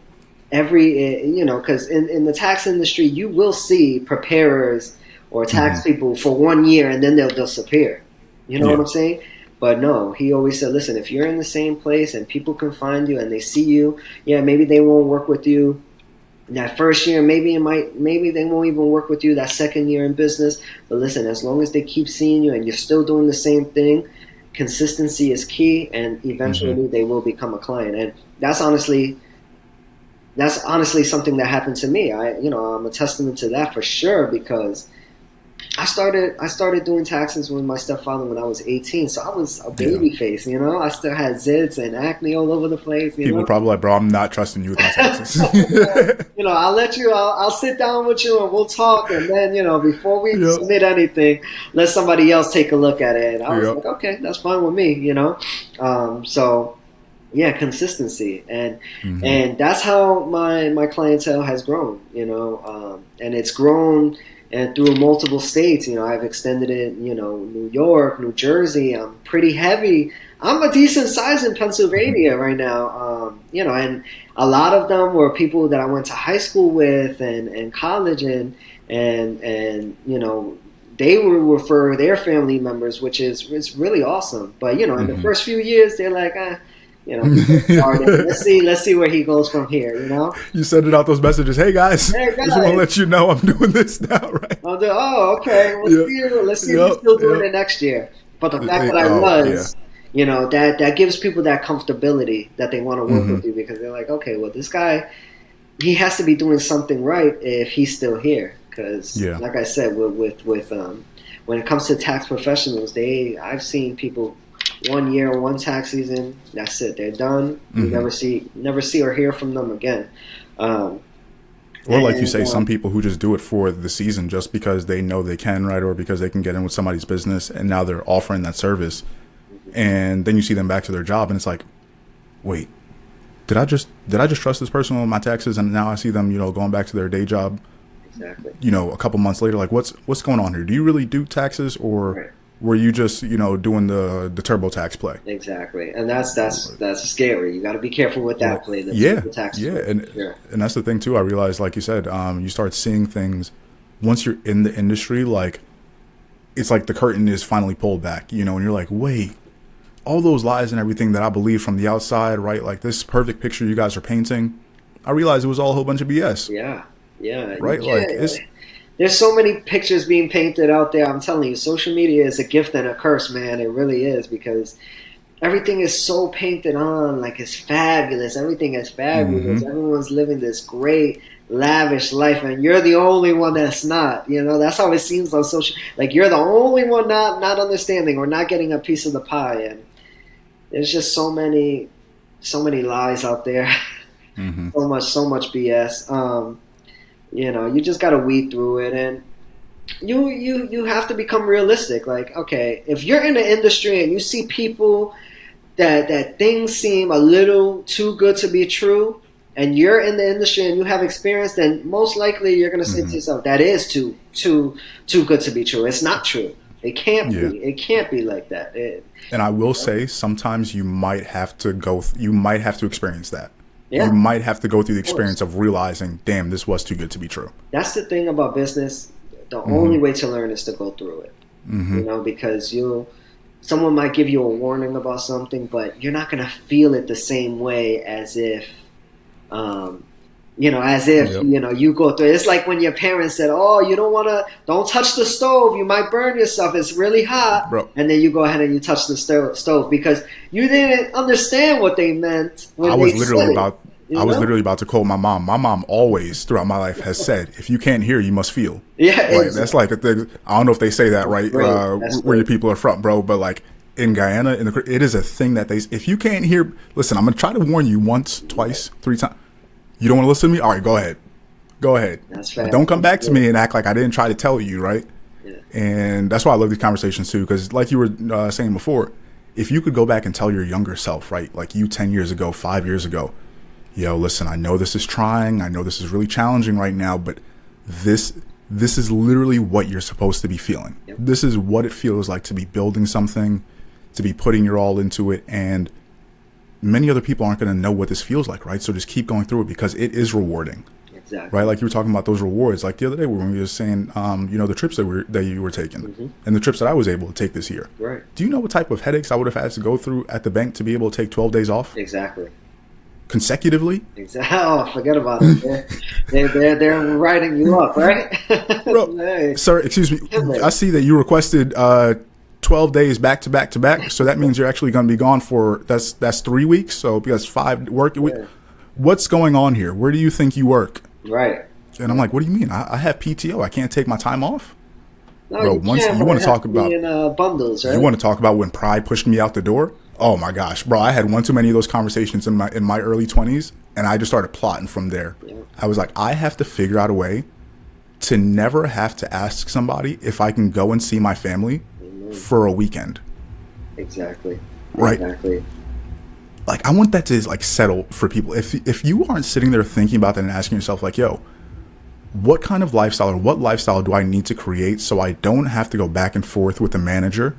You know, because in the tax industry, you will see preparers or tax people for 1 year and then they'll disappear. You know what I'm saying? But no, he always said, listen, if you're in the same place and people can find you and they see you, yeah, maybe they won't work with you that first year. Maybe they won't even work with you that second year in business. But listen, as long as they keep seeing you and you're still doing the same thing, consistency is key, and eventually they will become a client. And that's honestly something that happened to me. I'm a testament to that for sure, because I started doing taxes with my stepfather when I was 18, so I was a baby face, you know. I still had zits and acne all over the place. People probably like, bro, I'm not trusting you with my taxes. You know, I'll sit down with you and we'll talk, and then, you know, before we submit anything, let somebody else take a look at it. And I was like, okay, that's fine with me, you know. So yeah, consistency, and that's how my clientele has grown, you know, and it's grown and through multiple states. You know, I've extended it, you know, New York, New Jersey. I'm pretty heavy. I'm a decent size in Pennsylvania right now, you know, and a lot of them were people that I went to high school with and college, and you know, they will refer their family members, which is really awesome. But you know, in the first few years, they're like, you know, let's see where he goes from here. You know, you sending out those messages. Hey guys, just want to let you know I'm doing this now, right? Okay. Let's see if he's still doing it next year. But the fact that I was, you know, that gives people that comfortability that they want to work with you, because they're like, okay, well, this guy, he has to be doing something right if he's still here. Because, like I said, with when it comes to tax professionals, I've seen people 1 year, one tax season, that's it. They're done. You never see or hear from them again. Or like you say, some people who just do it for the season just because they know they can, right? Or because they can get in with somebody's business and now they're offering that service. And then you see them back to their job and it's like, wait, did I just trust this person with my taxes? And now I see them, you know, going back to their day job. Exactly. You know, a couple months later, like what's going on here? Do you really do taxes, or were you just, you know, doing the TurboTax play? Exactly, and that's scary. You got to be careful with that play. The tax play. And that's the thing too. I realized, like you said, you start seeing things once you're in the industry. Like it's like the curtain is finally pulled back, you know, and you're like, wait, all those lies and everything that I believed from the outside, right? Like this perfect picture you guys are painting, I realized it was all a whole bunch of BS. Yeah. Right. Like there's so many pictures being painted out there. I'm telling you, social media is a gift and a curse, man. It really is, because everything is so painted on like it's fabulous. Everything is fabulous. Everyone's living this great, lavish life, and you're the only one that's not. You know, that's how it seems on social. Like you're the only one not understanding or not getting a piece of the pie. And there's just so many lies out there. So much BS. You know, you just got to weed through it, and you have to become realistic. Like, okay, if you're in the industry and you see people that things seem a little too good to be true, and you're in the industry and you have experience, then most likely you're going to say to yourself, that is too good to be true. It's not true. It can't Yeah. be. It can't be like that. And I will say, sometimes you might have to you might have to experience that. Yeah, You might have to go through the of course. experience of realizing, damn, this was too good to be true. That's the thing about business. The Mm-hmm. only way to learn is to go through it. Mm-hmm. Because someone might give you a warning about something, but you're not gonna feel it the same way as if, um, Yep. you go through it. It's like when your parents said, "Oh, don't touch the stove. You might burn yourself. It's really hot." Bro, And then you go ahead and you touch the stove because you didn't understand what they meant I when they was said literally it. about I was literally about to quote my mom. My mom always throughout my life has said, if you can't hear, you must feel. Yeah, Right. That's like a thing. I don't know if they say that right great. That's where your great. people are from, bro. But like in Guyana, it is a thing that if you can't hear, listen, I'm gonna try to warn you once, twice, three times. You don't want to listen to me? All right, go ahead. Go ahead. That's But fast. don't come back to me and act like I didn't try to tell you, right? Yeah. And that's why I love these conversations too, because like you were saying before, if you could go back and tell your younger self, right, like you 10 years ago, 5 years ago, yo, listen, I know this is trying, I know this is really challenging right now, but this is literally what you're supposed to be feeling. Yep. This is what it feels like to be building something, to be putting your all into it, and many other people aren't going to know what this feels like, right? So just keep going through it because it is rewarding. Exactly. Right, like you were talking about those rewards. Like the other day when we were saying, the trips that you were taking, Mm-hmm. and the trips that I was able to take this year. Right. Do you know what type of headaches I would have had to go through at the bank to be able to take 12 days off Exactly. consecutively? Exactly. Oh, forget about it. They're writing you up, right? Bro, Hey. sir, excuse me. I see that you requested 12 days back to back to back. So that means you're actually going to be gone for that's 3 weeks. So because 5 work. Yeah. What's going on here? Where do you think you work? Right. And I'm like, what do you mean? I have PTO. I can't take my time off. No, Bro, you once can't, you but want it to has talk be about in bundles, right? You want to talk about when pride pushed me out the door? Oh my gosh, bro! I had one too many of those conversations in my early 20s, and I just started plotting from there. Yeah. I was like, I have to figure out a way to never have to ask somebody if I can go and see my family for a weekend. Exactly. Right. Exactly. Like I want that to like settle for people. If you aren't sitting there thinking about that and asking yourself like, yo, what kind of lifestyle or what lifestyle do I need to create so I don't have to go back and forth with a manager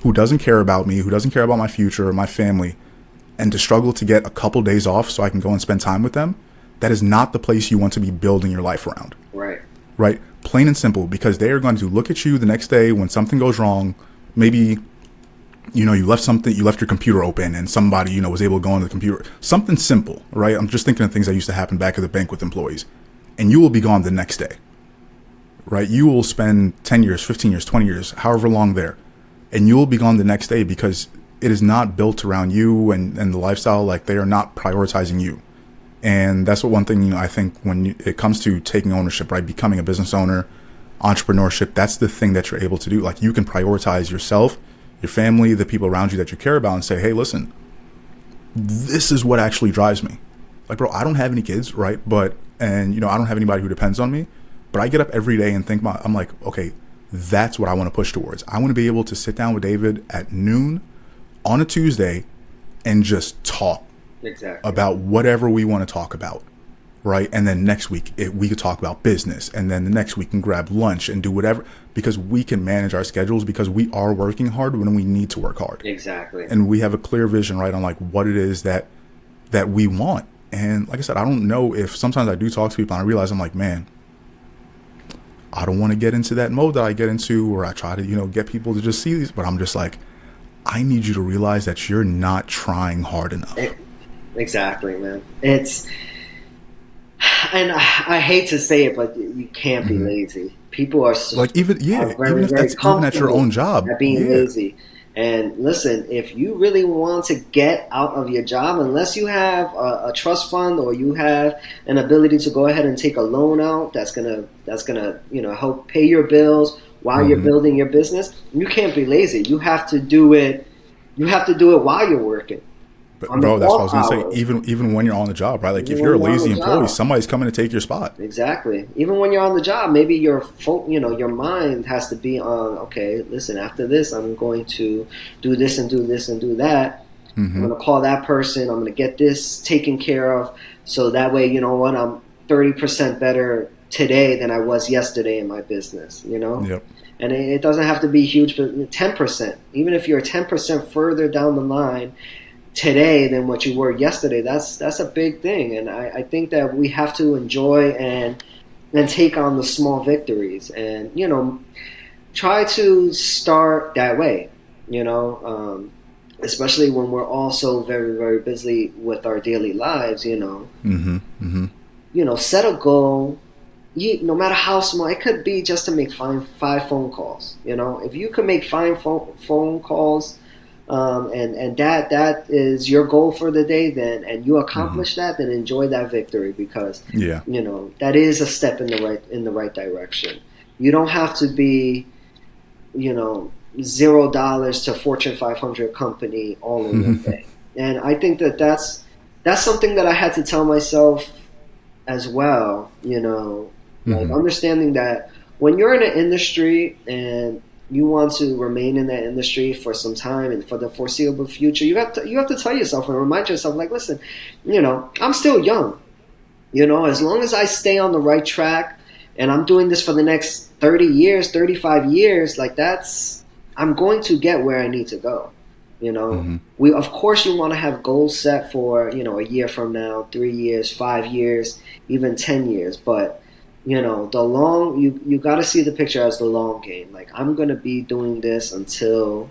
who doesn't care about me, who doesn't care about my future or my family, and to struggle to get a couple days off so I can go and spend time with them? That is not the place you want to be building your life around. Right. Right? Plain and simple, because they are going to look at you the next day when something goes wrong. Maybe, you left your computer open and somebody, was able to go on the computer. Something simple, right? I'm just thinking of things that used to happen back at the bank with employees. And you will be gone the next day, right? You will spend 10 years, 15 years, 20 years, however long there. And you will be gone the next day because it is not built around you and the lifestyle. Like they are not prioritizing you. And that's what one thing, I think when it comes to taking ownership, right? Becoming a business owner, entrepreneurship, that's the thing that you're able to do. Like you can prioritize yourself, your family, the people around you that you care about, and say, hey, listen, this is what actually drives me. Like, bro, I don't have any kids, right? I don't have anybody who depends on me, but I get up every day and I'm like, okay, that's what I want to push towards. I want to be able to sit down with David at noon on a Tuesday and just talk Exactly. about whatever we want to talk about, right? And then next week we could talk about business, and then the next week can grab lunch and do whatever, because we can manage our schedules because we are working hard when we need to work hard. Exactly. And we have a clear vision, right, on like what it is that we want. And like I said, I don't know if sometimes I do talk to people and I realize I'm like, man, I don't want to get into that mode that I get into where I try to, get people to just see these, but I'm just like, I need you to realize that you're not trying hard enough. Exactly, man. And I hate to say it, but you can't be lazy. People are like even very, if very that's even at your own job, at being lazy. And listen, if you really want to get out of your job, unless you have a trust fund or you have an ability to go ahead and take a loan out, that's gonna help pay your bills while you're building your business. You can't be lazy. You have to do it. You have to do it while you're working. But bro, that's what I was gonna say. Even when you're on the job, right? Like if you're a lazy employee, somebody's coming to take your spot. Exactly. Even when you're on the job, maybe your mind has to be on. Okay, listen. After this, I'm going to do this and do this and do that. I'm going to call that person. I'm going to get this taken care of. So that way, I'm 30% better today than I was yesterday in my business, you know? Yep. And it doesn't have to be huge, but 10%. Even if you're 10% further down the line today than what you were yesterday, that's a big thing. And I think that we have to enjoy and take on the small victories and, you know, try to start that way, you know, especially when we're also very, very busy with our daily lives, you know. You know, set a goal. No matter how small, it could be just to make five phone calls. You know, if you can make five phone calls, and that is your goal for the day, then and you accomplish that, then enjoy that victory because you know that is a step in the right direction. You don't have to be, you know, $0 to Fortune 500 company all in one day. And I think that's something that I had to tell myself as well. You know. Like understanding that when you're in an industry and you want to remain in that industry for some time and for the foreseeable future, you have to tell yourself and remind yourself, like, listen, you know, I'm still young. You know, as long as I stay on the right track and I'm doing this for the next 30 years, 35 years, like I'm going to get where I need to go. You know, of course you want to have goals set for, you know, a year from now, 3 years, 5 years, even 10 years, but you know, you got to see the picture as the long game. Like, I'm going to be doing this until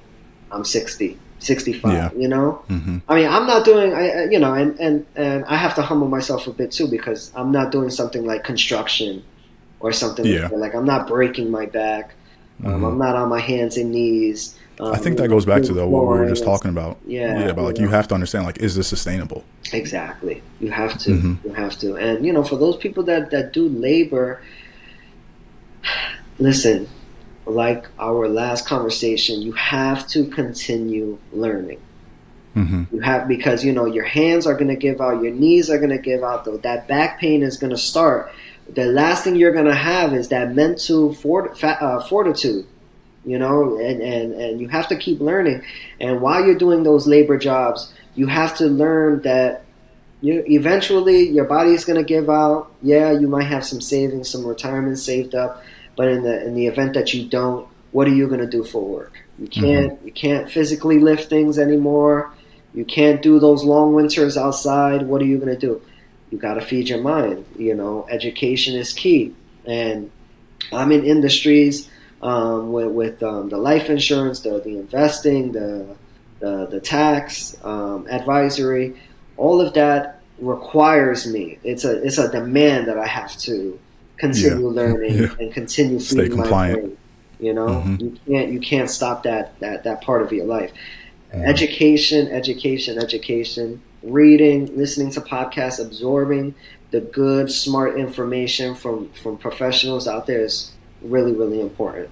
I'm 60, 65, you know? I mean, I'm not doing, you know, and I have to humble myself a bit too, because I'm not doing something like construction or something like that. Like, I'm not breaking my back. I'm not on my hands and knees. I think that goes back to what we were just talking about. About like, you have to understand, like, is this sustainable? Exactly. You have to. You have to. And, you know, for those people that do labor, listen, like our last conversation, you have to continue learning. You have, because, you know, your hands are going to give out, your knees are going to give out, though. That back pain is going to start. The last thing you're going to have is that mental fortitude. You know, and you have to keep learning. And while you're doing those labor jobs, you have to learn that eventually your body is going to give out. Yeah, you might have some savings, some retirement saved up, but in the event that you don't, what are you going to do for work? You can't physically lift things anymore. You can't do those long winters outside. What are you going to do? You got to feed your mind. You know, education is key. And I'm in industries with the life insurance, the investing, the tax advisory, all of that requires me. It's a demand that I have to continue learning and continue feeding my brain. You know, you can't stop that part of your life. Education, reading, listening to podcasts, absorbing the good, smart information from professionals out there is really, really important.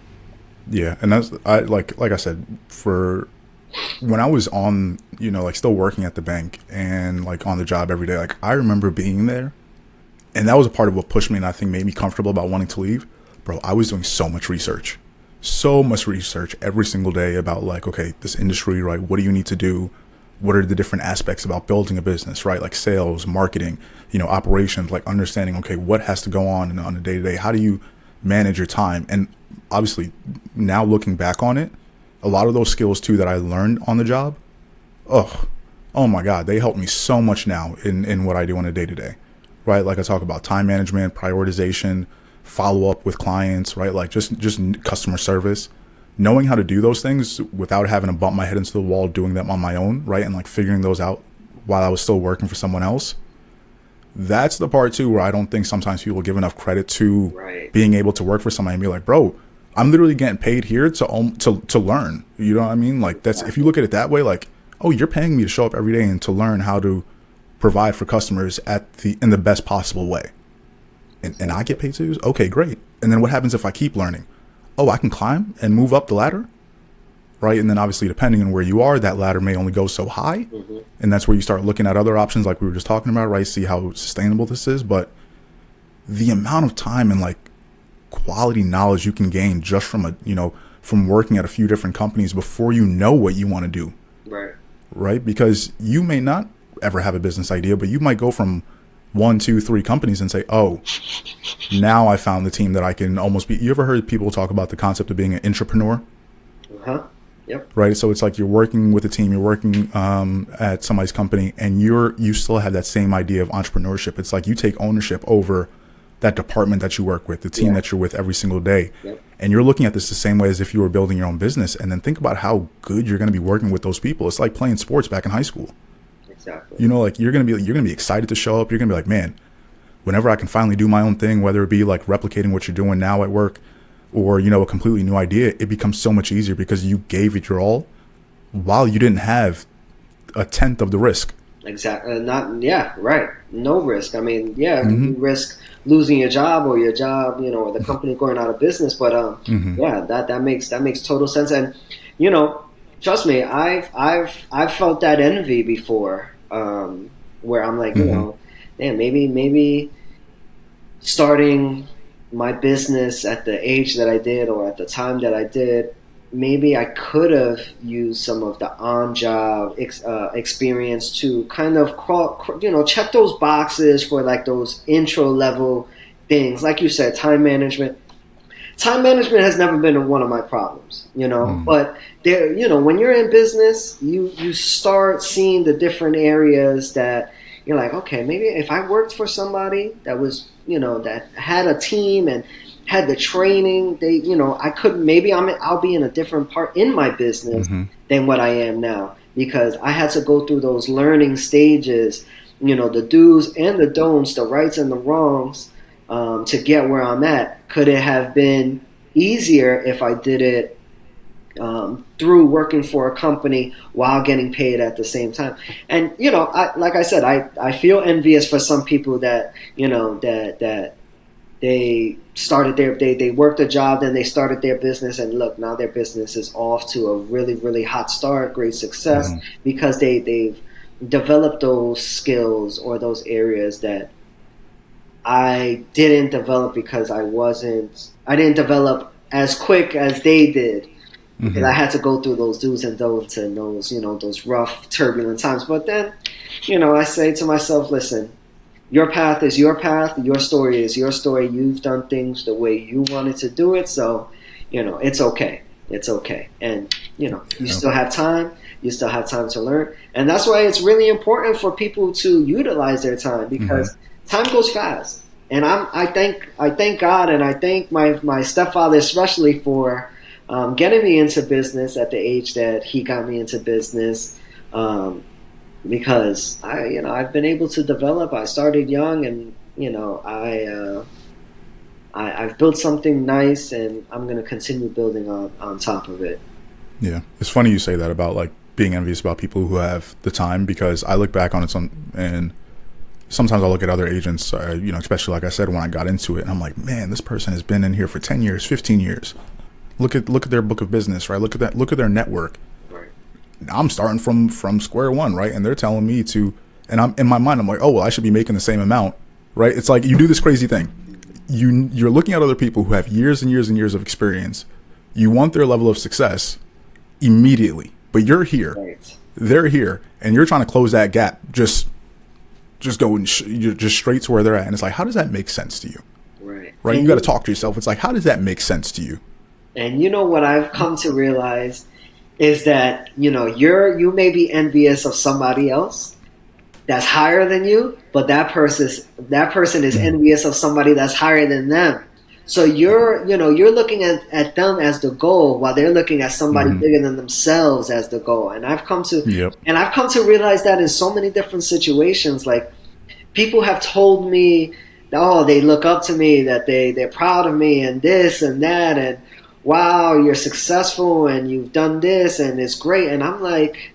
Yeah, and that's like I said, for when I was on, you know, like still working at the bank and like on the job every day, like I remember being there, and that was a part of what pushed me and I think made me comfortable about wanting to leave. Bro, I was doing so much research every single day about like, okay, this industry, right? What do you need to do? What are the different aspects about building a business, right? Like sales, marketing, you know, operations, like understanding, okay, what has to go on a day-to-day? How do you manage your time? And obviously now looking back on it, a lot of those skills too that I learned on the job, oh my God, they help me so much now in what I do on a day-to-day, right? Like I talk about time management, prioritization, follow up with clients, right? Like just customer service, knowing how to do those things without having to bump my head into the wall, doing them on my own, right? And like figuring those out while I was still working for someone else. That's the part too where I don't think sometimes people give enough credit to being able to work for somebody and be like, bro, I'm literally getting paid here to learn. You know what I mean? Like that's, if you look at it that way, like, oh, you're paying me to show up every day and to learn how to provide for customers in the best possible way. And I get paid to use? Okay, great. And then what happens if I keep learning? Oh, I can climb and move up the ladder, right? And then obviously depending on where you are, that ladder may only go so high. And that's where you start looking at other options like we were just talking about, right? See how sustainable this is. But the amount of time and like quality knowledge you can gain just from working at a few different companies before you know what you want to do. Right? Because you may not ever have a business idea, but you might go from 1, 2, 3 companies and say, oh, now I found the team that I can almost be. You ever heard people talk about the concept of being an entrepreneur? Uh-huh. Yep. Right. So it's like you're working with a team, you're working at somebody's company, and you still have that same idea of entrepreneurship. It's like you take ownership over that department that you work with, the team that you're with every single day. Yep. And you're looking at this the same way as if you were building your own business. And then think about how good you're going to be working with those people. It's like playing sports back in high school. Exactly. You know, like you're going to be excited to show up. You're going to be like, man, whenever I can finally do my own thing, whether it be like replicating what you're doing now at work or, you know, a completely new idea, it becomes so much easier because you gave it your all while you didn't have a tenth of the risk. Exactly. Right. No risk. I mean, you risk losing your job or or the company going out of business. But that makes total sense. And you know, trust me, I've felt that envy before, where I'm like, you know, damn, maybe starting my business at the age that I did or at the time that I did, maybe I could have used some of the on-job experience to kind of check those boxes for like those intro level things. Like you said, time management. Time management has never been one of my problems, you know, but there, you know, when you're in business, you start seeing the different areas that you're like, okay, maybe if I worked for somebody that was, you know, that had a team and had the training, I'll be in a different part in my business than what I am now, because I had to go through those learning stages, you know, the do's and the don'ts, the rights and the wrongs, to get where I'm at. Could it have been easier if I did it through working for a company while getting paid at the same time? And, you know, I feel envious for some people that, you know, that they started they worked a job, then they started their business, and look, now their business is off to a really, really hot start, great success, because they've developed those skills or those areas that I didn't develop because I didn't develop as quick as they did, because I had to go through those do's and don'ts and those, you know, those rough, turbulent times. But then, you know, I say to myself, listen, your path is your path. Your story is your story. You've done things the way you wanted to do it. So, you know, it's okay. It's okay. And, you know, you still have time. You still have time to learn. And that's why it's really important for people to utilize their time, because time goes fast. And I thank God, and I thank my stepfather especially for getting me into business at the age that he got me into business. Because I've been able to develop. I started young, and you know, I've built something nice, and I'm going to continue building on top of it. Yeah, it's funny you say that about like being envious about people who have the time, because I look back on it and sometimes I look at other agents, you know, especially like I said when I got into it, and I'm like, man, this person has been in here for 10 years, 15 years. Look at their book of business, right? Look at that. Look at their network. I'm starting from square one, right? And they're telling me to, and I'm in my mind, I'm like, oh, well, I should be making the same amount, right? It's like you do this crazy thing. You're looking at other people who have years and years and years of experience. You want their level of success immediately, but you're here, they're here, and you're trying to close that gap. Just going you're just straight to where they're at, and it's like, how does that make sense to you? Right? And you got to talk to yourself. It's like, how does that make sense to you? And you know what I've come to realize is that, you know, you may be envious of somebody else that's higher than you, but that person is envious of somebody that's higher than them. So you're looking at them as the goal, while they're looking at somebody bigger than themselves as the goal. And I've come to realize that in so many different situations. Like, people have told me, oh, they look up to me, that they're proud of me, and this and that, and wow, you're successful and you've done this and it's great. And I'm like,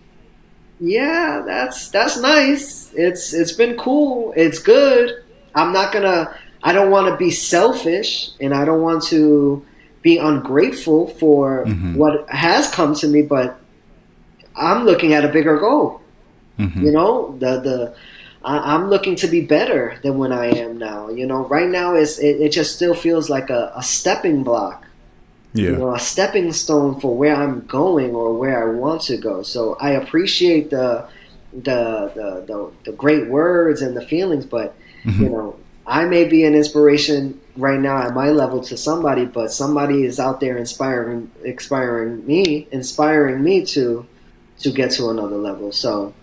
yeah, that's nice. It's been cool. It's good. I don't want to be selfish, and I don't want to be ungrateful for what has come to me, but I'm looking at a bigger goal. You know, I'm looking to be better than when I am now. You know, right now it just still feels like a stepping block. You know, a stepping stone for where I'm going or where I want to go. So I appreciate the great words and the feelings, but you know, I may be an inspiration right now at my level to somebody, but somebody is out there inspiring me to get to another level. So,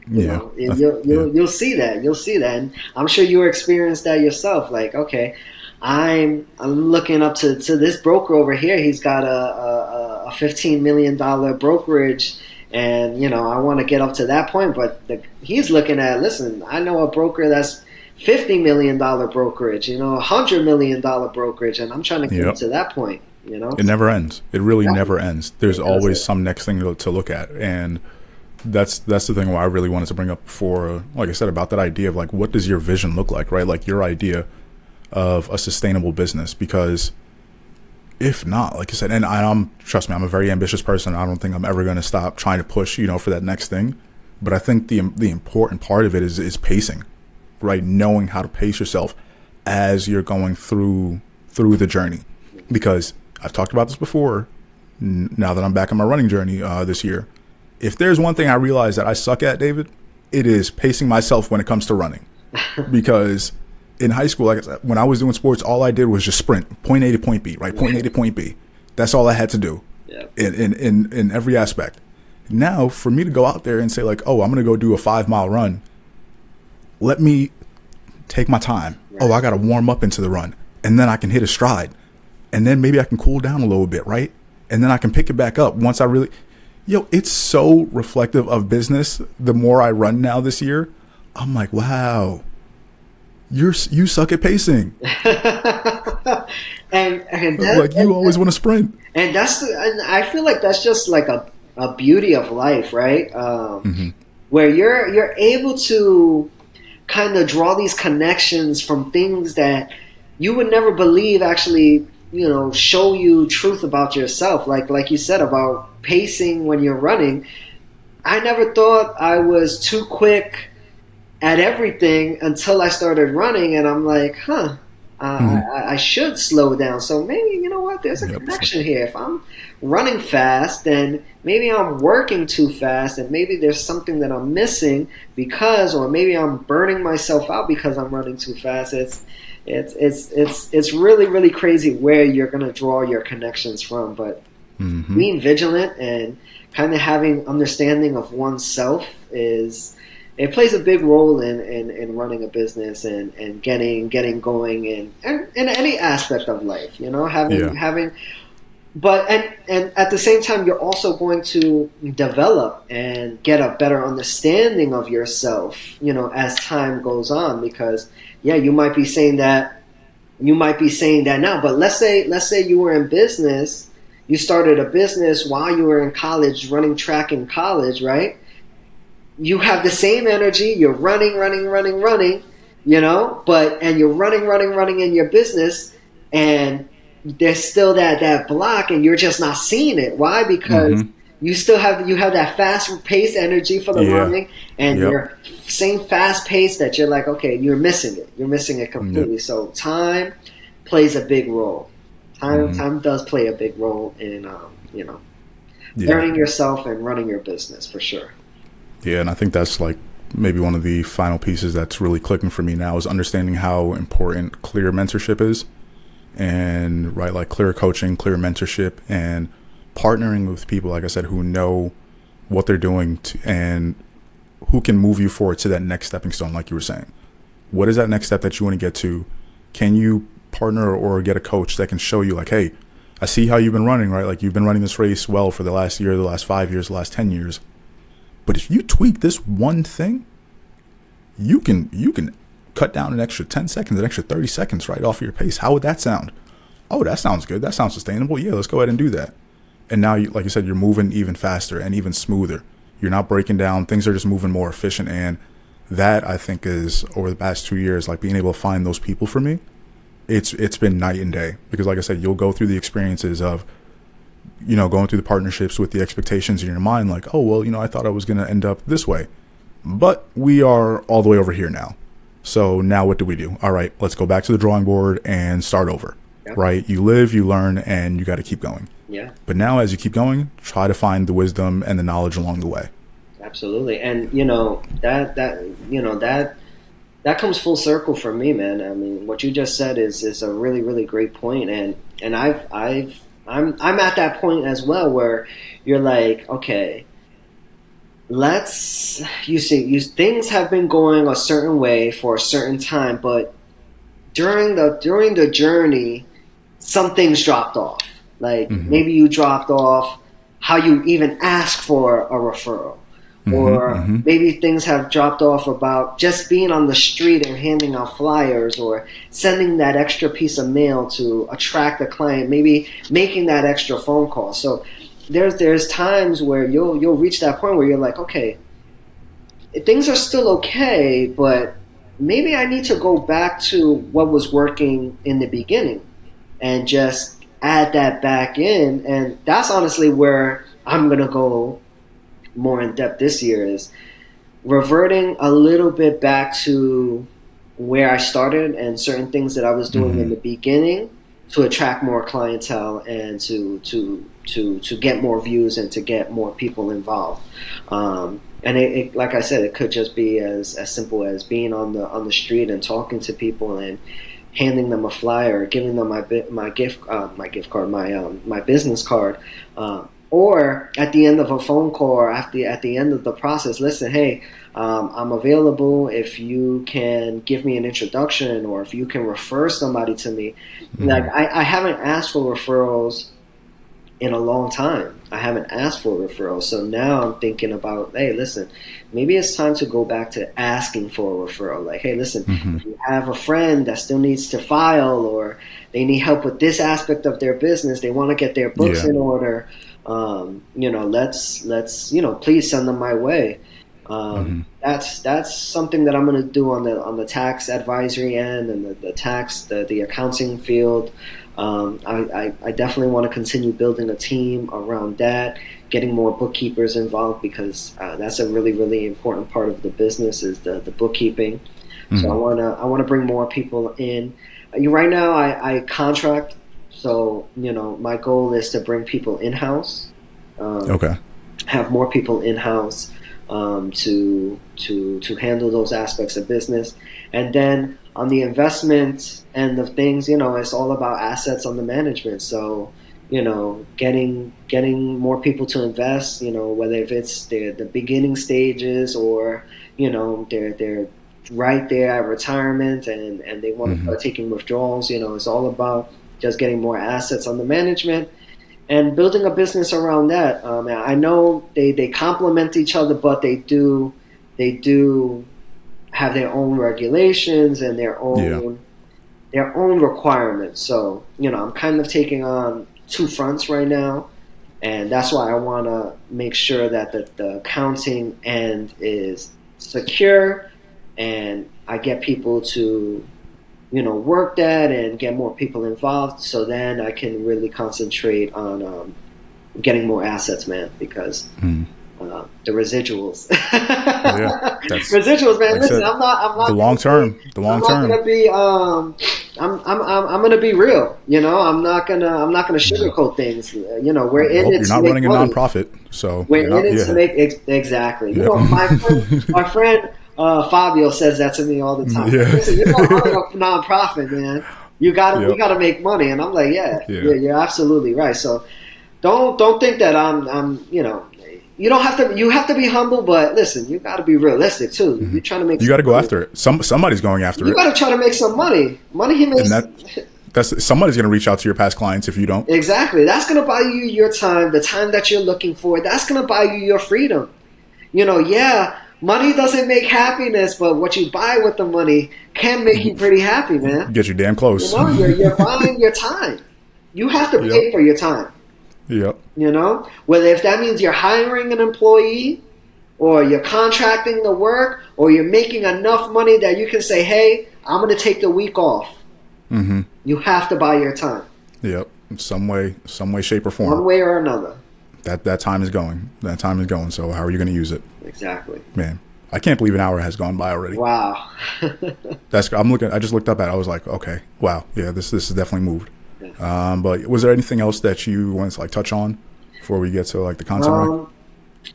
you'll see that. You'll see that. And I'm sure you experienced that yourself. Like, okay, I'm looking up to this broker over here. He's got a $15 million brokerage, and I want to get up to that point. But he's looking at, listen, I know a broker that's $50 million brokerage, $100 million brokerage, and I'm trying to get to that point. It never ends. It really never ends. There's always some next thing to look at, and that's the thing why I really wanted to bring up before, like I said, about that idea of like, what does your vision look like, right? Like your idea of a sustainable business, because if not, like I said, and trust me, I'm a very ambitious person. I don't think I'm ever going to stop trying to push, for that next thing. But I think the important part of it is pacing, right? Knowing how to pace yourself as you're going through the journey, because I've talked about this before. Now that I'm back on my running journey this year, if there's one thing I realize that I suck at, David, it is pacing myself when it comes to running. Because in high school, like I said, when I was doing sports, all I did was just sprint, point A to point B, right? Point A to point B. That's all I had to do in every aspect. Now, for me to go out there and say like, oh, I'm going to go do a 5-mile run, let me take my time. Right. Oh, I got to warm up into the run, and then I can hit a stride, and then maybe I can cool down a little bit, right? And then I can pick it back up once I really... it's so reflective of business. The more I run now this year, I'm like, wow, you suck at pacing. and like you always want to sprint. And and I feel like that's just like a beauty of life, right? Where you're able to kind of draw these connections from things that you would never believe actually, show you truth about yourself. Like you said about pacing when you're running. I never thought I was too quick at everything until I started running, and I'm like, I should slow down. So maybe, there's a connection here. If I'm running fast, then maybe I'm working too fast, and maybe there's something that I'm missing or maybe I'm burning myself out because I'm running too fast. It's really, really crazy where you're going to draw your connections from. But being vigilant and kind of having understanding of oneself it plays a big role in running a business and getting going in any aspect of life, but at the same time, you're also going to develop and get a better understanding of yourself, as time goes on, because you might be saying that now, but let's say you were in business, you started a business while you were in college, running track in college, right? You have the same energy. You're running, and you're running in your business, and there's still that block, and you're just not seeing it. Why? Because you still have that fast-paced energy for the running, and your same fast pace that you're like, okay, you're missing it. You're missing it completely. Yep. So time plays a big role. Time does play a big role in learning yourself and running your business for sure. Yeah, and I think that's like maybe one of the final pieces that's really clicking for me now is understanding how important clear mentorship is, and like clear coaching, clear mentorship, and partnering with people, like I said, who know what they're doing and who can move you forward to that next stepping stone, like you were saying. What is that next step that you want to get to? Can you partner or get a coach that can show you like, hey, I see how you've been running, right? Like you've been running this race well for the last year, the last 5 years, the last 10 years. But if you tweak this one thing, you can cut down an extra 10 seconds, an extra 30 seconds right off of your pace. How would that sound? Oh, that sounds good. That sounds sustainable. Yeah, let's go ahead and do that. And now, like you said, you're moving even faster and even smoother. You're not breaking down. Things are just moving more efficient. And that, I think, is over the past 2 years, like being able to find those people for me, it's been night and day. Because like I said, you'll go through the experiences of going through the partnerships with the expectations in your mind, like, oh, well, I thought I was going to end up this way, but we are all the way over here now. So now what do we do? All right, let's go back to the drawing board and start over, right? You live, you learn, and you got to keep going. Yeah. But now as you keep going, try to find the wisdom and the knowledge along the way. Absolutely. And, that that comes full circle for me, man. I mean, what you just said is a really really great point, and I'm at that point as well where you're like, okay, let's you things have been going a certain way for a certain time, but during the journey, some things dropped off. Like Mm-hmm. maybe you dropped off how you even ask for a referral, Mm-hmm. or Mm-hmm. maybe things have dropped off about just being on the street and handing out flyers, or sending that extra piece of mail to attract a client, maybe making that extra phone call. So there's times where you'll reach that point where you're like, okay, things are still okay, but maybe I need to go back to what was working in the beginning and just add that back in. And that's honestly where I'm going to go more in depth this year, is reverting a little bit back to where I started and certain things that I was doing in Mm-hmm. the beginning to attract more clientele and to get more views and to get more people involved. And like I said, it could just be as simple as being on the street and talking to people and handing them a flyer, giving them my gift card, my business card, or at the end of a phone call, or at the end of the process, listen, hey, I'm available if you can give me an introduction, or if you can refer somebody to me. Like Mm-hmm. I haven't asked for referrals in a long time. I haven't asked for referrals. So now I'm thinking about, hey, listen, maybe it's time to go back to asking for a referral. Like, hey, listen, Mm-hmm. if you have a friend that still needs to file, or they need help with this aspect of their business, they want to get their books Yeah. in order, let's, please send them my way. Mm-hmm. That's something that I'm going to do on the tax advisory end and the tax, the accounting field. I definitely want to continue building a team around that, getting more bookkeepers involved, because that's a really really important part of the business, is the bookkeeping. So Mm-hmm. I wanna bring more people in. Right now I contract, so my goal is to bring people in house. Um, Okay. have more people in house, to handle those aspects of business, and then on the investment end of things, it's all about assets on the management. So getting more people to invest, whether if it's the beginning stages, or they're right there at retirement, and they want to Mm-hmm. start taking withdrawals. It's all about just getting more assets on the management and building a business around that. I know they complement each other, but they do have their own regulations and Yeah. their own requirements. So I'm kind of taking on two fronts right now, and that's why I want to make sure that the accounting end is secure, and I get people to work that and get more people involved, so then I can really concentrate on getting more assets, man, because Mm-hmm. the residuals. Yeah. That's Residuals, man. like I Listen, said, I'm the not long gonna be, term. The I'm long not term. gonna be, I'm gonna be real. I'm not gonna Yeah. sugarcoat things. We're in Well, it you're to not make running a money. nonprofit, so We're you're in not. it to Yeah. make exactly. Yep. My friend Fabio says that to me all the time. Like, Yeah. listen, you're not running a nonprofit, man. We Yep. gotta make money, and I'm like, yeah, Yeah. you're absolutely right. So don't think that I'm you don't have to, you have to be humble, but listen, you got to be realistic too. Hmm. You're trying to make You got some to go money. after it. Somebody's going after You it, got to try to make some money. Money he and makes. that's somebody's going to reach out to your past clients if you don't. Exactly. That's going to buy you your time, the time that you're looking for. That's going to buy you your freedom. Yeah, money doesn't make happiness, but what you buy with the money can make you pretty happy, man. Get you damn close. You're buying your time. You have to Yep. pay for your time. Yep. Whether if that means you're hiring an employee, or you're contracting the work, or you're making enough money that you can say, hey, I'm going to take the week off. Hmm. You have to buy your time, Yep. Some way, shape, or one form. way or another. That time is going. That time is going. So how are you going to use it, Exactly. man? I can't believe an hour has gone by already. Wow. I'm looking. I just looked up at it. I was like, okay, wow, yeah, this has definitely moved. Yeah. But was there anything else that you wanted to like touch on before we get to like the content, right?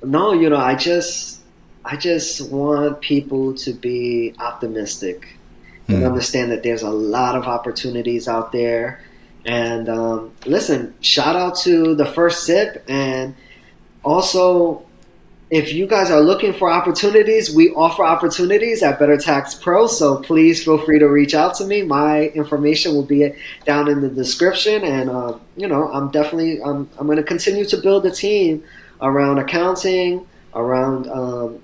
No, I just I just want people to be optimistic and understand that there's a lot of opportunities out there. And listen, shout out to the First Sip. And also, if you guys are looking for opportunities, we offer opportunities at Better Tax Pro. So please feel free to reach out to me. My information will be down in the description. And, I'm going to continue to build a team around accounting, around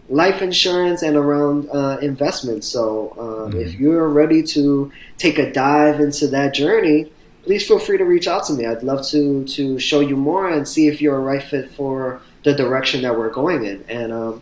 life insurance, and around investments. So if you're ready to take a dive into that journey, please feel free to reach out to me. I'd love to show you more and see if you're a right fit for the direction that we're going in. And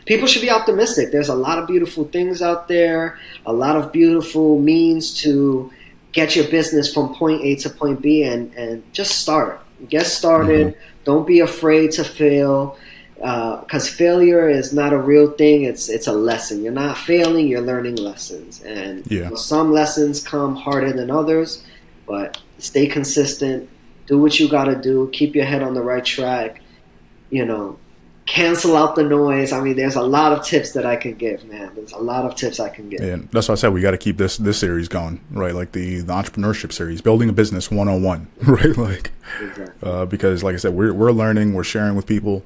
people should be optimistic. There's a lot of beautiful things out there, a lot of beautiful means to get your business from point A to point B, and just start. Get started. Don't be afraid to fail, because failure is not a real thing. It's a lesson. You're not failing, you're learning lessons. And some lessons come harder than others, but stay consistent. Do what you got to do. Keep your head on the right track. Cancel out the noise. I mean, there's a lot of tips that I can give, man. There's a lot of tips I can give. And that's why I said we got to keep this series going, right? Like the entrepreneurship series, building a business 101, right? Like, exactly. Because like I said, we're learning, we're sharing with people.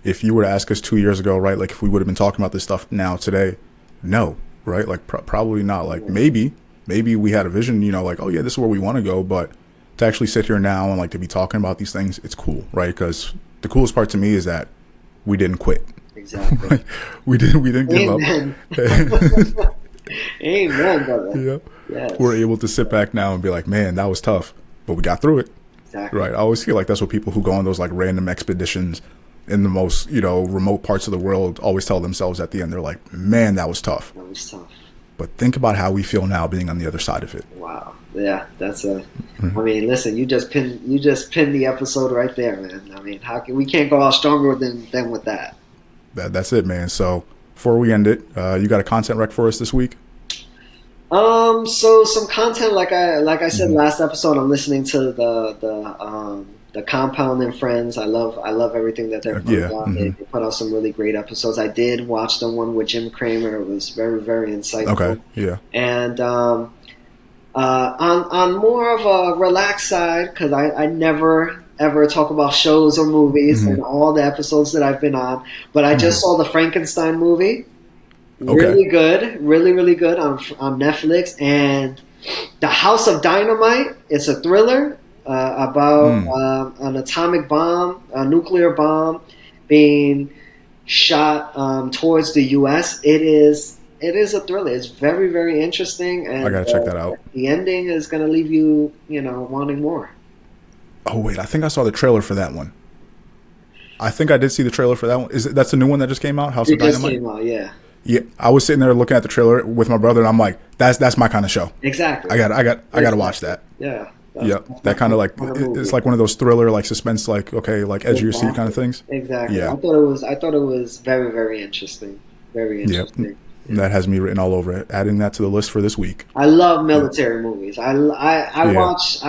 If you were to ask us 2 years ago, right? Like if we would have been talking about this stuff now today, no, right? Like probably not. Like maybe we had a vision, like, oh yeah, this is where we want to go. But to actually sit here now and like to be talking about these things, it's cool, right? Because the coolest part to me is that we didn't quit. Exactly. we didn't give up. Amen, brother. Yeah. Yes. We're able to sit back now and be like, man, that was tough, but we got through it. Exactly. Right. I always feel like that's what people who go on those like random expeditions in the most, remote parts of the world always tell themselves at the end. They're like, man, that was tough. That was tough. But think about how we feel now being on the other side of it. Wow. Yeah, that's I mean, listen, you just pinned the episode right there, man. I mean, we can't go out stronger than with that. That's it, man. So before we end it, you got a content rec for us this week? So some content, like I said last episode, I'm listening to the Compound and Friends. I love everything that they're putting out. They put out some really great episodes. I did watch the one with Jim Cramer. It was very, very insightful. Okay. Yeah. And on more of a relaxed side, because I never ever talk about shows or movies and all the episodes that I've been on, but I just saw the Frankenstein movie. Really good, really good on Netflix. And The House of Dynamite. It's a thriller about an atomic bomb, a nuclear bomb, being shot towards the U.S. It is a thriller. It's very, very interesting. And I gotta check that out. The ending is gonna leave you, wanting more. Oh wait, I think I saw the trailer for that one. I think I did see the trailer for that one. That's the new one that just came out? House of Dynamite? It just came out, yeah. Yeah, I was sitting there looking at the trailer with my brother, and I'm like, "That's my kind of show." Exactly. I got to watch that. Yeah. Yep. That kind of like it's like one of those thriller, like suspense, like okay, like edge of your seat kind of things. Exactly. Yeah. I thought it was very, very interesting. Very interesting. Yep. That has me written all over it. Adding that to the list for this week. I love military movies. I watch.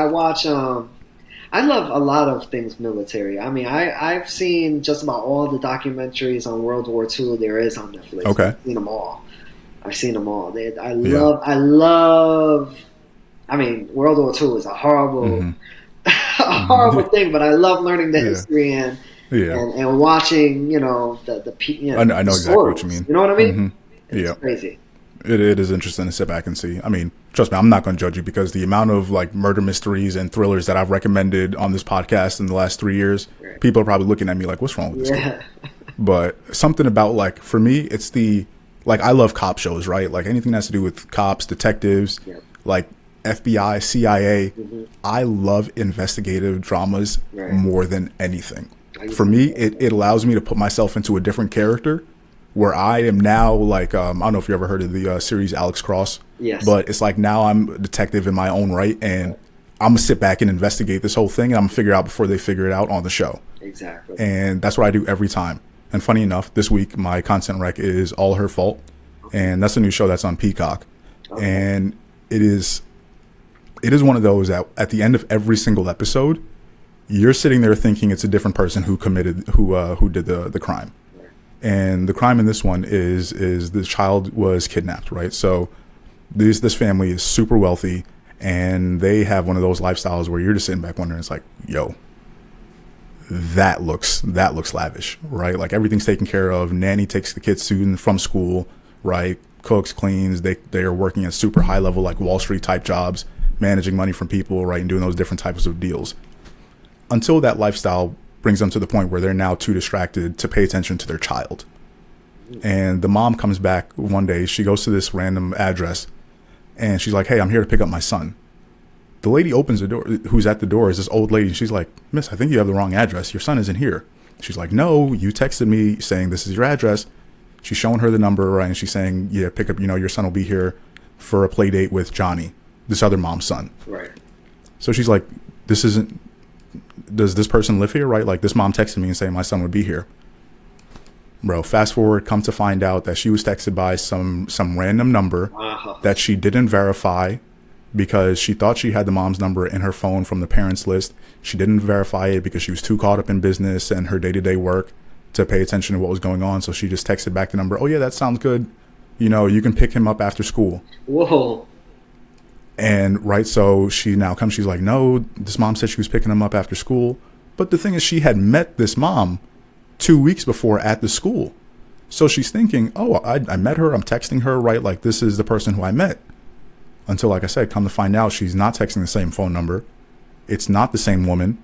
I love a lot of things military. I mean, I've seen just about all the documentaries on World War II there is on Netflix. Okay. I've seen them all. I love. I mean, World War II is a horrible, horrible thing, but I love learning the history and watching. I know the exactly stories. what you mean. You know what I mean? Mm-hmm. It's crazy. It is interesting to sit back and see. I mean, trust me, I'm not going to judge you because the amount of like murder mysteries and thrillers that I've recommended on this podcast in the last 3 years, people are probably looking at me like, what's wrong with this kid? But something about like, for me, it's I love cop shows, right? Like anything that has to do with cops, detectives, like FBI, CIA. I love investigative dramas more than anything. For me, it allows me to put myself into a different character where I am now like, I don't know if you ever heard of the series Alex Cross. Yes. But it's like now I'm a detective in my own right, and I'm going to sit back and investigate this whole thing, and I'm going to figure it out before they figure it out on the show. Exactly. And that's what I do every time. And funny enough, this week my content rec is All Her Fault, and that's a new show that's on Peacock. And it is one of those that at the end of every single episode, you're sitting there thinking it's a different person who did the crime. And the crime in this one is the child was kidnapped, right? So this family is super wealthy, and they have one of those lifestyles where you're just sitting back wondering, it's like, yo, that looks lavish, right? Like everything's taken care of. Nanny takes the kids to and from school, right? Cooks, cleans. They are working at super high level, like Wall Street type jobs, managing money from people, right, and doing those different types of deals. Until that lifestyle brings them to the point where they're now too distracted to pay attention to their child. And the mom comes back one day. She goes to this random address, and she's like, "Hey, I'm here to pick up my son." The lady opens the door. Who's at the door is this old lady. She's like, "Miss, I think you have the wrong address. Your son isn't here." She's like, "No, you texted me saying this is your address." She's showing her the number, right? And she's saying, "Yeah, pick up, your son will be here for a play date with Johnny, this other mom's son." Right. So she's like, does this person live here, right? Like, this mom texted me and saying my son would be here. Bro, fast forward, come to find out that she was texted by some random number that she didn't verify, because she thought she had the mom's number in her phone from the parents list. She didn't verify it because she was too caught up in business and her day-to-day work to pay attention to what was going on. So she just texted back the number. "Oh yeah, that sounds good. You can pick him up after school." Whoa. And right, so she now comes, she's like, "No, this mom said she was picking him up after school." But the thing is, she had met this mom 2 weeks before at the school. So she's thinking, "Oh, I met her, I'm texting her, right? Like, this is the person who I met." Until, like I said, come to find out, she's not texting the same phone number. It's not the same woman.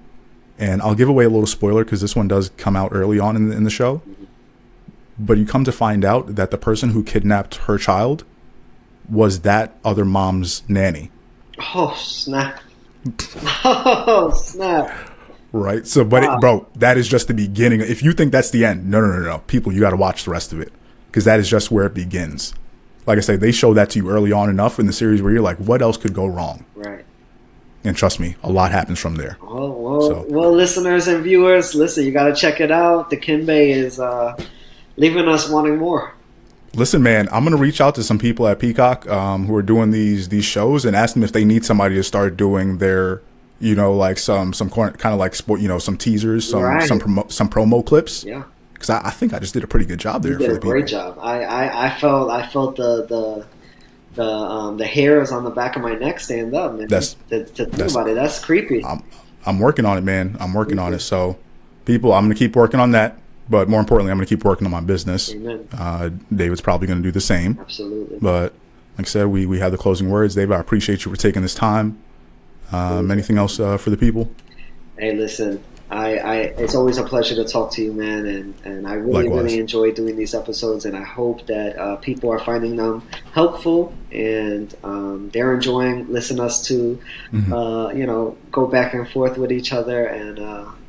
And I'll give away a little spoiler because this one does come out early on in the show. But you come to find out that the person who kidnapped her child was that other mom's nanny. Oh, snap. Oh, snap. Right? So, but bro, that is just the beginning. If you think that's the end, no. People, you got to watch the rest of it, because that is just where it begins. Like I say, they show that to you early on enough in the series where you're like, what else could go wrong? Right. And trust me, a lot happens from there. Well, listeners and viewers, listen, you got to check it out. Dekimbe is leaving us wanting more. Listen, man, I'm going to reach out to some people at Peacock who are doing these shows and ask them if they need somebody to start doing their, like some kind of like sport, some teasers, some promo clips. Yeah. Because I think I just did a pretty good job there. You did for the a great people. job. I felt the hairs on the back of my neck stand up. Man. To think about it, that's creepy. I'm working on it, man. I'm working on it. So, people, I'm going to keep working on that. But more importantly, I'm going to keep working on my business. Amen. David's probably going to do the same. Absolutely. But like I said, we have the closing words. David, I appreciate you for taking this time. Anything else for the people? Hey, listen, it's always a pleasure to talk to you, man, and I really enjoy doing these episodes, and I hope that people are finding them helpful, and they're enjoying listening us to, go back and forth with each other, and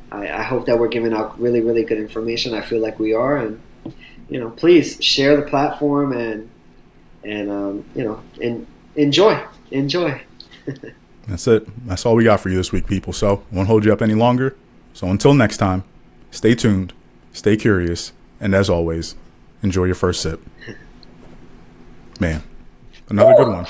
I hope that we're giving out really, really good information. I feel like we are, and please share the platform and enjoy. That's it. That's all we got for you this week, people. So won't hold you up any longer. So until next time, stay tuned, stay curious, and as always, enjoy your first sip. Man, another good one.